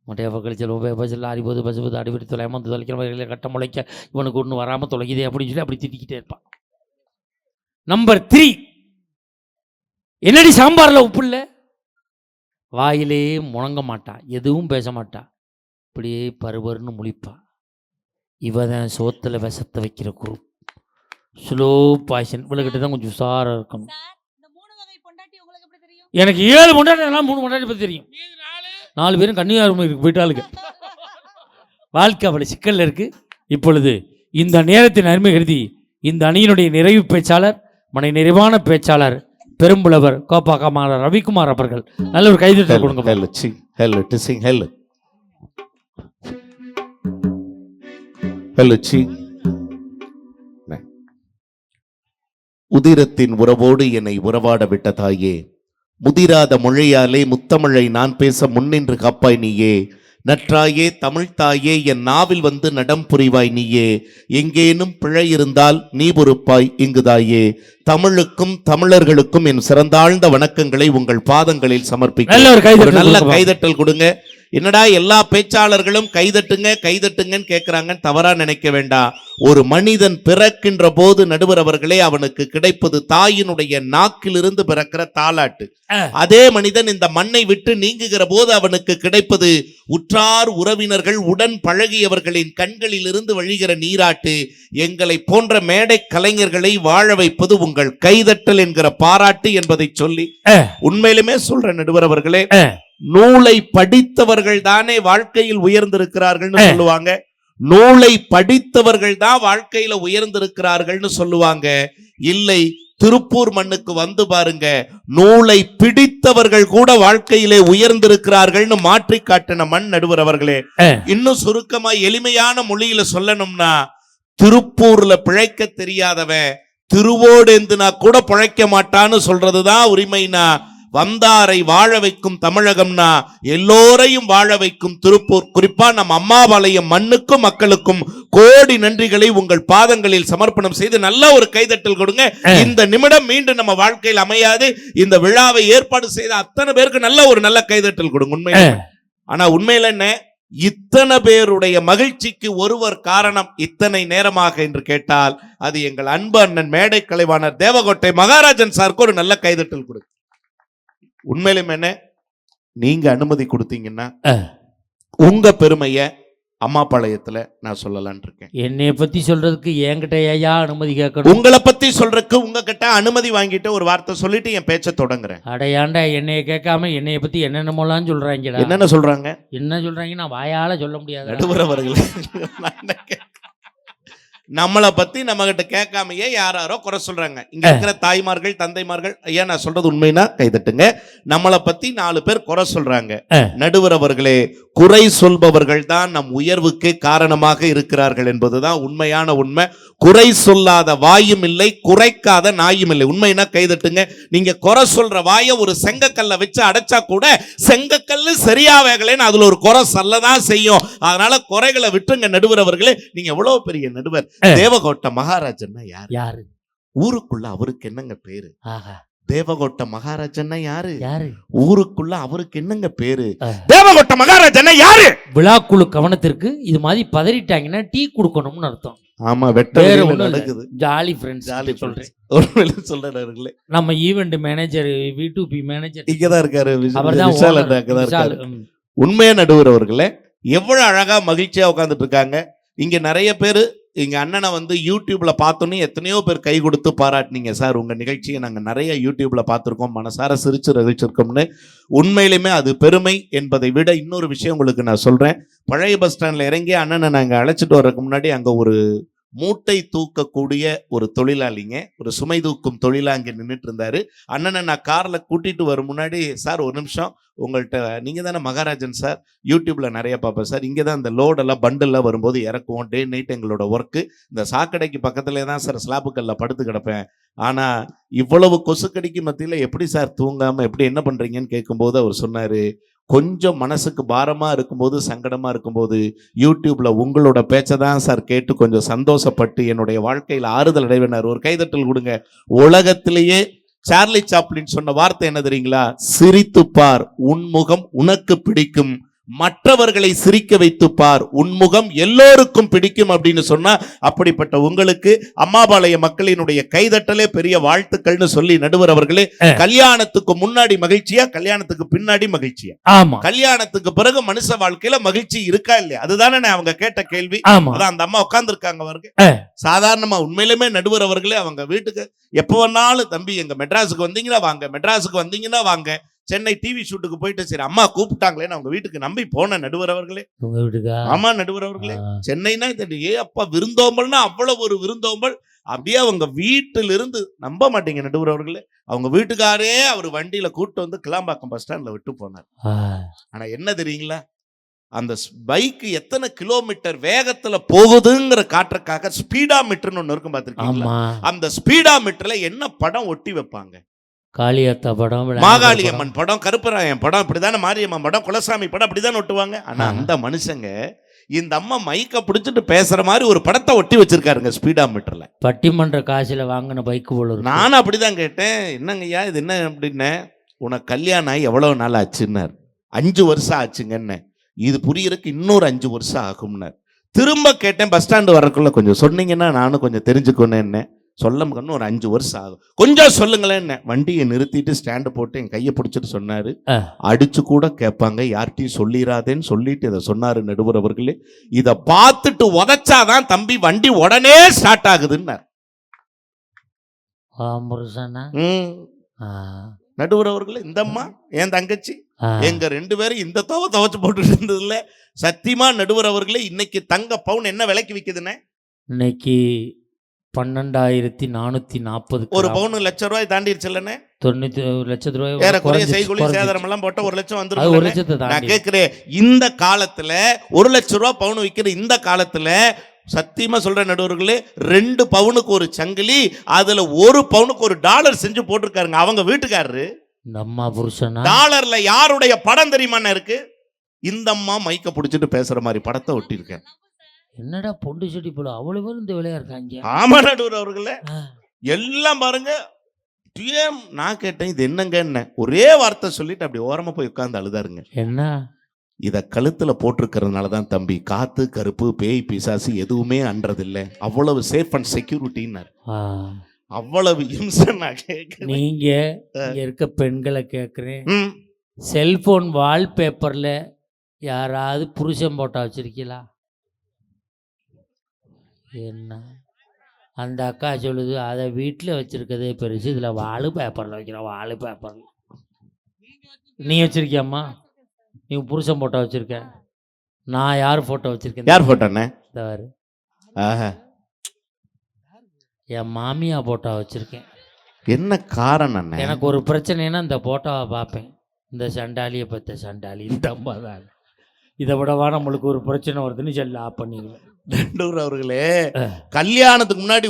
மொட்டையா கழிச்சல் பச்சல் அறிபோது பசுபது அடிபடி தொலையாமல் தொலைக்கிற வகையில் கட்ட முளைக்க இவனுக்கு ஒன்று வராமல் தொலைக்குதே அப்படின்னு சொல்லி அப்படி திட்டிக்கிட்டே இருப்பான். நம்பர் 3, என்னடி சாம்பாரில் உப்பு இல்லை, வாயிலே முழங்க மாட்டா, எதுவும் பேச மாட்டா, இப்படியே பருபருன்னு முழிப்பா. இவதான் சோத்தில் விஷத்தை வைக்கிற குரூப், ஸ்லோ பாய்சன். இவளுக்கிட்ட தான் கொஞ்சம் உஷாராக இருக்கணும். எனக்கு 7 பொண்டாட்டி, 3 பொண்டாட்டி பற்றி தெரியும். 4 பேரும் கன்னியாகுமரிக்கு போயிட்டாளுங்க. வாழ்க்கை அவளை சிக்கலில் இருக்கு. இப்பொழுது இந்த நேரத்தின் அருமை கருதி இந்த அணியினுடைய நிறைவு பேச்சாளர், மனை நிறைவான பேச்சாளர், பெரும்புலவர் கோப்பாக்கமான ரவிக்குமார் அவர்கள் நல்ல ஒரு கைதட்டல் கொடுங்க. எழுச்சி. உதிரத்தின் உறவோடு என்னை உறவாட விட்ட தாயே, முதிராத மொழியாலே முத்தமிழை நான் பேச முன்னின்று காப்பாய் நீயே. நற்றாயே தமிழ்த்தாயே என் நாவில் வந்து நடம் புரிவாய் நீயே. எங்கேனும் பிழை இருந்தால் நீ பொறுப்பாய் இங்குதாயே. தமிழுக்கும் தமிழர்களுக்கும் என் சிறந்தாழ்ந்த வணக்கங்களை உங்கள் பாதங்களில் சமர்ப்பிக்க ஒரு நல்ல கைதட்டல் கொடுங்க. என்னடா எல்லா பேச்சாளர்களும் கைதட்டுங்க கைதட்டுங்கன்னு கேட்கிறாங்கன்னு தவறா நினைக்க வேண்டாம். ஒரு மனிதன் பிறக்கின்ற போது நடுவர் அவர்களே அவனுக்கு கிடைப்பது தாயினுடைய நாக்கிலிருந்து பிறக்கிற தாலாட்டு. அதே மனிதன் இந்த மண்ணை விட்டு நீங்குகிற போது அவனுக்கு கிடைப்பது உற்றார் உறவினர்கள் உடன் பழகியவர்களின் கண்களில் இருந்து வழிகிற நீராட்டு. எங்களை போன்ற மேடை கலைஞர்களை வாழ வைப்பது உங்கள் கைதட்டல் என்கிற பாராட்டு என்பதை சொல்லி உண்மையிலுமே சொல்ற நடுவர் அவர்களே, நூலை படித்தவர்கள் தானே வாழ்க்கையில் உயர்ந்திருக்கிறார்கள்னு சொல்லுவாங்க. நூலை படித்தவர்கள் தான் வாழ்க்கையில உயர்ந்திருக்கிறார்கள்னு சொல்லுவாங்க. இல்லை, திருப்பூர் மண்ணுக்கு வந்து பாருங்க, நூலை பிடித்தவர்கள் கூட வாழ்க்கையிலே உயர்ந்திருக்கிறார்கள்னு மாற்றி காட்டின மண் நடுவர் அவர்களே. இன்னும் சுருக்கமா எளிமையான மொழியில சொல்லணும்னா, திருப்பூர்ல பிழைக்க தெரியாதவன் திருவோடேந்துனா கூட பிழைக்க மாட்டான்னு சொல்றதுதான் உரிமைனா. வந்தாரை வாழ வைக்கும் தமிழகம்னா எல்லோரையும் வாழ வைக்கும் திருப்பூர். குறிப்பா நம் அம்மாபாளையம் மண்ணுக்கும் மக்களுக்கும் கோடி நன்றிகளை உங்கள் பாதங்களில் சமர்ப்பணம் செய்து நல்ல ஒரு கைதட்டல் கொடுங்க. இந்த நிமிடம் மீண்டும் நம்ம வாழ்க்கையில் அமையாது. இந்த விழாவை ஏற்பாடு செய்த அத்தனை பேருக்கு நல்ல கைதட்டல் கொடுங்க. உண்மையில ஆனா உண்மையில என்ன, இத்தனை பேருடைய மகிழ்ச்சிக்கு ஒருவர் காரணம் இத்தனை நேரமாக என்று கேட்டால் அது எங்கள் அன்பு அண்ணன் மேடை கலைவாணர் தேவகோட்டை மகாராஜன் சாருக்கு ஒரு நல்ல கைதட்டல் கொடுங்க. உண்மையிலும் என்ன, நீங்க அனுமதி கொடுத்தீங்கன்னா உங்க பெருமைய அம்மாபாளையத்துல நான் சொல்லலான் இருக்கேன். என்னைய பத்தி சொல்றதுக்கு என்கிட்ட ஐயா அனுமதி கேட்கணும். உங்களை பத்தி சொல்றதுக்கு உங்ககிட்ட அனுமதி வாங்கிட்டு ஒரு வார்த்தை சொல்லிட்டு என் பேச்ச தொடங்குறேன். அடையாண்டா என்னைய கேட்காம என்னைய பத்தி என்னென்னமோலாம் சொல்றாங்கடா. என்னென்ன சொல்றாங்க? என்ன சொல்றாங்க நான் வாயால சொல்ல முடியாது. நடுவரவர்களே, நம்மளை பத்தி நம்ம கிட்ட கேட்காமையே யாரோ குறை சொல்றாங்க. இங்க இருக்கிற தாய்மார்கள் தந்தைமார்கள், ஐயா நான் சொல்றது உண்மைனா கைதட்டுங்க. நம்மளை பத்தி 4 பேர் குறை சொல்றாங்க. நடுவர் அவர்களே, குறை சொல்பவர்கள் தான் நம் உயர்வுக்கு காரணமாக இருக்கிறார்கள் என்பதுதான் உண்மையான உண்மை. குறை சொல்லாத வாயும் இல்லை, குறைக்காத நாயும் இல்லை. உண்மைனா கைதட்டுங்க. நீங்க குறை சொல்ற வாயை ஒரு செங்கக்கல்ல வச்சு அடைச்சா கூட செங்கக்கல்லு சரியா வேகலைன்னு அதுல ஒரு குறை சொல்லதான் செய்யும். அதனால குறைகளை விட்டுங்க நடுவர் அவர்களே. நீங்க எவ்வளவு பெரிய நடுவர். தேவகோட்டை மகாராஜன்னா யாரு? ஊருக்குள்ள அவருக்கு என்னங்க பேரு? தேவகோட்டை மகாராஜன்னா யாரு? ஊருக்குள்ள அவருக்கு என்னங்க பேரு? தேவகோட்டை மகாராஜன்னா யாரு? விழாக்குழு கவனத்திற்கு இது மாதிரி பதறிட்டாங்கன்னா டீ குடுக்கணும்னு அர்த்தம். ஆமா, வெட்ட நடக்குது. ஜாலி ஃப்ரெண்ட்ஸ் சொல்றேன். ஒருவேளை சொல்றாருங்களே, நம்ம ஈவென்ட் மேனேஜர் V2P மேனேஜர் இங்கதான் இருக்காரு. அவர்தான் உண்மையா நடுவர் அவர்களே, எவ்வளவு அழகா மகிழ்ச்சியா உட்கார்ந்துட்டு இருக்காங்க. இங்க நிறைய பேரு எங்க அண்ணனை வந்து யூடியூப்ல பார்த்தோன்னே எத்தனையோ பேர் கை கொடுத்து பாராட்டினீங்க. சார் உங்க நிகழ்ச்சியை நாங்க நிறைய யூடியூப்ல பார்த்துருக்கோம், மனசார சிரிச்சு ரசிச்சிருக்கோம்னு. உண்மையிலுமே அது பெருமை என்பதை விட இன்னொரு விஷயம் உங்களுக்கு நான் சொல்றேன். பழைய பஸ் ஸ்டாண்ட்ல இறங்கி அண்ணனை நாங்க அழைச்சிட்டு வர்றதுக்கு முன்னாடி அங்க ஒரு மூட்டை தூக்கக்கூடிய ஒரு தொழிலாளிங்க, ஒரு சுமை தூக்கும் தொழிலாளி அங்கே நின்றுட்டு இருந்தாரு. அண்ணனை நான் கார்ல கூட்டிட்டு வரும் முன்னாடி, சார் ஒரு நிமிஷம், உங்கள்கிட்ட நீங்க தானே மகாராஜன் சார், யூடியூப்ல நிறைய பார்ப்பேன் சார், இங்கே தான் இந்த லோடெல்லாம் பண்டெல்லாம் வரும்போது இறக்குவோம், டே நைட் எங்களோட ஒர்க்கு, இந்த சாக்கடைக்கு பக்கத்துல தான் சார் ஸ்லாப்புக்கல்ல படுத்து கிடப்பேன், ஆனா இவ்வளவு கொசுக்கடிக்கு மத்தியில எப்படி சார் தூங்காம எப்படி என்ன பண்றீங்கன்னு கேட்கும்போது அவர் சொன்னாரு, கொஞ்சம் மனசுக்கு பாரமா இருக்கும்போது சங்கடமா இருக்கும்போது யூடியூப்ல உங்களோட பேச்சை தான் சார் கேட்டு கொஞ்சம் சந்தோஷப்பட்டு என்னுடைய வாழ்க்கையில் ஆறுதல் அடைவினார். ஒரு கைதட்டல் கொடுங்க. உலகத்திலேயே சார்லி சாப்ளின் சொன்ன வார்த்தை என்ன தெரியுங்களா? சிரித்துப்பார், உன்முகம் உனக்கு பிடிக்கும், மற்றவர்களை சிரிக்க வைத்துப்பார், உன்முகம் எல்லோருக்கும் பிடிக்கும் அப்படின்னு சொன்னா, அப்படிப்பட்ட உங்களுக்கு அம்மாபாளைய மக்களினுடைய கைதட்டலே பெரிய வாழ்த்துக்கள்னு சொல்லி நடுவர் அவர்களே, கல்யாணத்துக்கு முன்னாடி மகிழ்ச்சியா, கல்யாணத்துக்கு பின்னாடி மகிழ்ச்சியா? ஆமா. கல்யாணத்துக்கு பிறகு மனுஷ வாழ்க்கையில மகிழ்ச்சி இருக்கா இல்லையா? அதுதானே அவங்க கேட்ட கேள்வி. அதான் அந்த அம்மா உட்கார்ந்து இருக்காங்க அவருக்கு. சாதாரணமா உண்மையிலுமே நடுவர் அவர்களே, அவங்க வீட்டுக்கு எப்ப வேணாலும், தம்பி எங்க மெட்ராஸுக்கு வந்தீங்கன்னா வாங்க, மெட்ராஸுக்கு வந்தீங்கன்னா வாங்க, சென்னை டிவி ஷூட்டுக்கு போயிட்டு சரி அம்மா கூப்பிட்டாங்களே அவங்க வீட்டுக்கு நம்பி போன நடுவர் அவர்களே. ஆமா நடுவர் அவர்களே, சென்னைனா ஏ அப்பா விருந்தோம்பல்னா அவ்வளவு ஒரு விருந்தோம்பல். அப்படியே அவங்க வீட்டிலிருந்து நம்ப மாட்டீங்க நடுவர் அவர்களே, அவங்க வீட்டுக்காரே அவர் வண்டியில கூட்டு வந்து கிளாம்பாக்கம் பஸ் ஸ்டாண்ட்ல விட்டு போனார். ஆனா என்ன தெரியுங்களா, அந்த பைக் எத்தனை கிலோமீட்டர் வேகத்துல போகுதுங்கிற காட்டுறக்காக ஸ்பீடா மீட்டர்னு ஒண்ணு இருக்கும் பார்த்திருக்கீங்களா? ஆமா, அந்த ஸ்பீடா மீட்டர்ல என்ன படம் ஒட்டி வைப்பாங்க? காளியாத்தா படம், மாகாளி அம்மன் படம், கருப்பராயன் படம், இப்படிதானே மாரியம்மன் படம், குலசாமி படம், அப்படிதானே ஒட்டுவாங்க. ஆனா அந்த மனுஷங்க இந்த அம்மா மைக்க பிடிச்சிட்டு பேசுற மாதிரி ஒரு படத்தை ஒட்டி வச்சிருக்காருங்க ஸ்பீடா மீட்டர்ல. பட்டிமன்ற காசுல வாங்கின பைக்கு போல இருக்கு. நானும் அப்படிதான் கேட்டேன், என்னங்கய்யா இது என்ன அப்படின்னு. உனக்கு கல்யாணம் ஆகி எவ்வளவு நாள் ஆச்சுன்னார். 5 வருஷம் ஆச்சுங்கன்னு. இது புரியறதுக்கு இன்னொரு 5 வருஷம் ஆகும்னார். திரும்ப கேட்டேன், பஸ் ஸ்டாண்டு வரக்குள்ள கொஞ்சம் சொன்னீங்கன்னா நானும் கொஞ்சம் தெரிஞ்சுக்கணும். என்ன சொல்ல ஒரு 5 வருஷம் ஆகும், கொஞ்சம் சொல்லுங்களேன். வண்டியை நிறுத்திட்டு ஸ்டாண்டு போட்டு என் கையை பிடிச்சிட்டு சொன்னாரு, அடிச்சு கூட கேட்பாங்க, யார்கிட்டையும் சொல்லிடாதேன்னு சொல்லிட்டு இதை சொன்னாரு நடுவர் அவர்களே. இதை பார்த்துட்டு உதைச்சாதான் தம்பி வண்டி உடனே ஸ்டார்ட் ஆகுதுன்னார். நடுவர் அவர்களே, இந்த அம்மா என் தங்கச்சி, எங்க 2 பேரும் இந்த துவைச்சு போட்டுட்டு இருந்ததுல சத்தியமா நடுவர் அவர்களே, இன்னைக்கு தங்க பவுன் என்ன விலைக்கு விக்குதுன்னு? இன்னைக்கு 12,440. ஒரு பவுன் ₹1,00,000 தாண்டிடுச்சுல்லண்ணே. 90 லட்சம் ரூபாய் ஏறக்குறைய செய்கூலி சேதாரம் எல்லாம் போட்ட 1 லட்சம் அது 1 வந்துரும். லட்சத்தை நான் தாண்டி. கேட்கிறேன், இந்த காலத்துல ₹1,00,000 பவுன் விற்கிற இந்த காலத்துல சத்தியமா சொல்ற நடுவர்களே, 2 பவுனுக்கு ஒரு சங்கிலி, அதுல 1 பவுனுக்கு ஒரு டாலர் செஞ்சு போட்டிருக்காருங்க அவங்க வீட்டுக்காரரு. இந்த அம்மா புருஷனா? டாலர்ல யாருடைய படம் தெரியுமா இருக்கு? இந்த அம்மா மைக்க பிடிச்சிட்டு பேசுற மாதிரி படத்தை ஒட்டியிருக்கேன். என்னடா பொண்டு செடி போல அவ்வளவு பேர் இந்த விளையா இருக்காங்க. ஆமா நடுவர் அவர்களே, எல்லாம் பாருங்க. நான் கேட்டேன், இது என்னங்க? என்ன ஒரே வார்த்தை சொல்லிட்டு அப்படி ஓரமா போய் உட்கார்ந்து அழுதாருங்க. என்ன? இத கழுத்துல போட்டிருக்கிறதுனால தான் தம்பி காத்து கருப்பு பேய் பிசாசு எதுவுமே அன்றதில்லை, அவ்வளவு சேஃப் அண்ட் செக்யூரிட்டின்னாரு. அவ்வளவு இம்சன். நான் கேட்கிறேன், நீங்க இங்க இருக்க பெண்களை கேட்குறேன், செல்போன் வால்பேப்பர்ல யாராவது புருஷன் போட்டா வச்சிருக்கீங்களா? என்ன அந்த அக்கா சொல்லுது, அதை வீட்டில் வச்சிருக்கதே பெருசு, இதில் வாலு பேப்பரில் வைக்கிறோம். வாலு பேப்பர் நீ வச்சிருக்கியாம்மா? நீ புருஷன் போட்டோ வச்சிருக்க, நான் யார் போட்டோ வச்சிருக்கேன்? யார் போட்டோண்ணே? என் மாமியா போட்டோ வச்சிருக்கேன். என்ன காரணம்? எனக்கு ஒரு பிரச்சனைன்னா இந்த போட்டோவை பார்ப்பேன். இந்த சண்டாலியை பற்ற சண்டாலி இந்த அம்மா தான், இதை விடவா நம்மளுக்கு ஒரு பிரச்சனை வருதுன்னு சொல்லி ஆஃப் பண்ணிடுவேன். அவர்களே, கல்யாணத்துக்கு முன்னாடி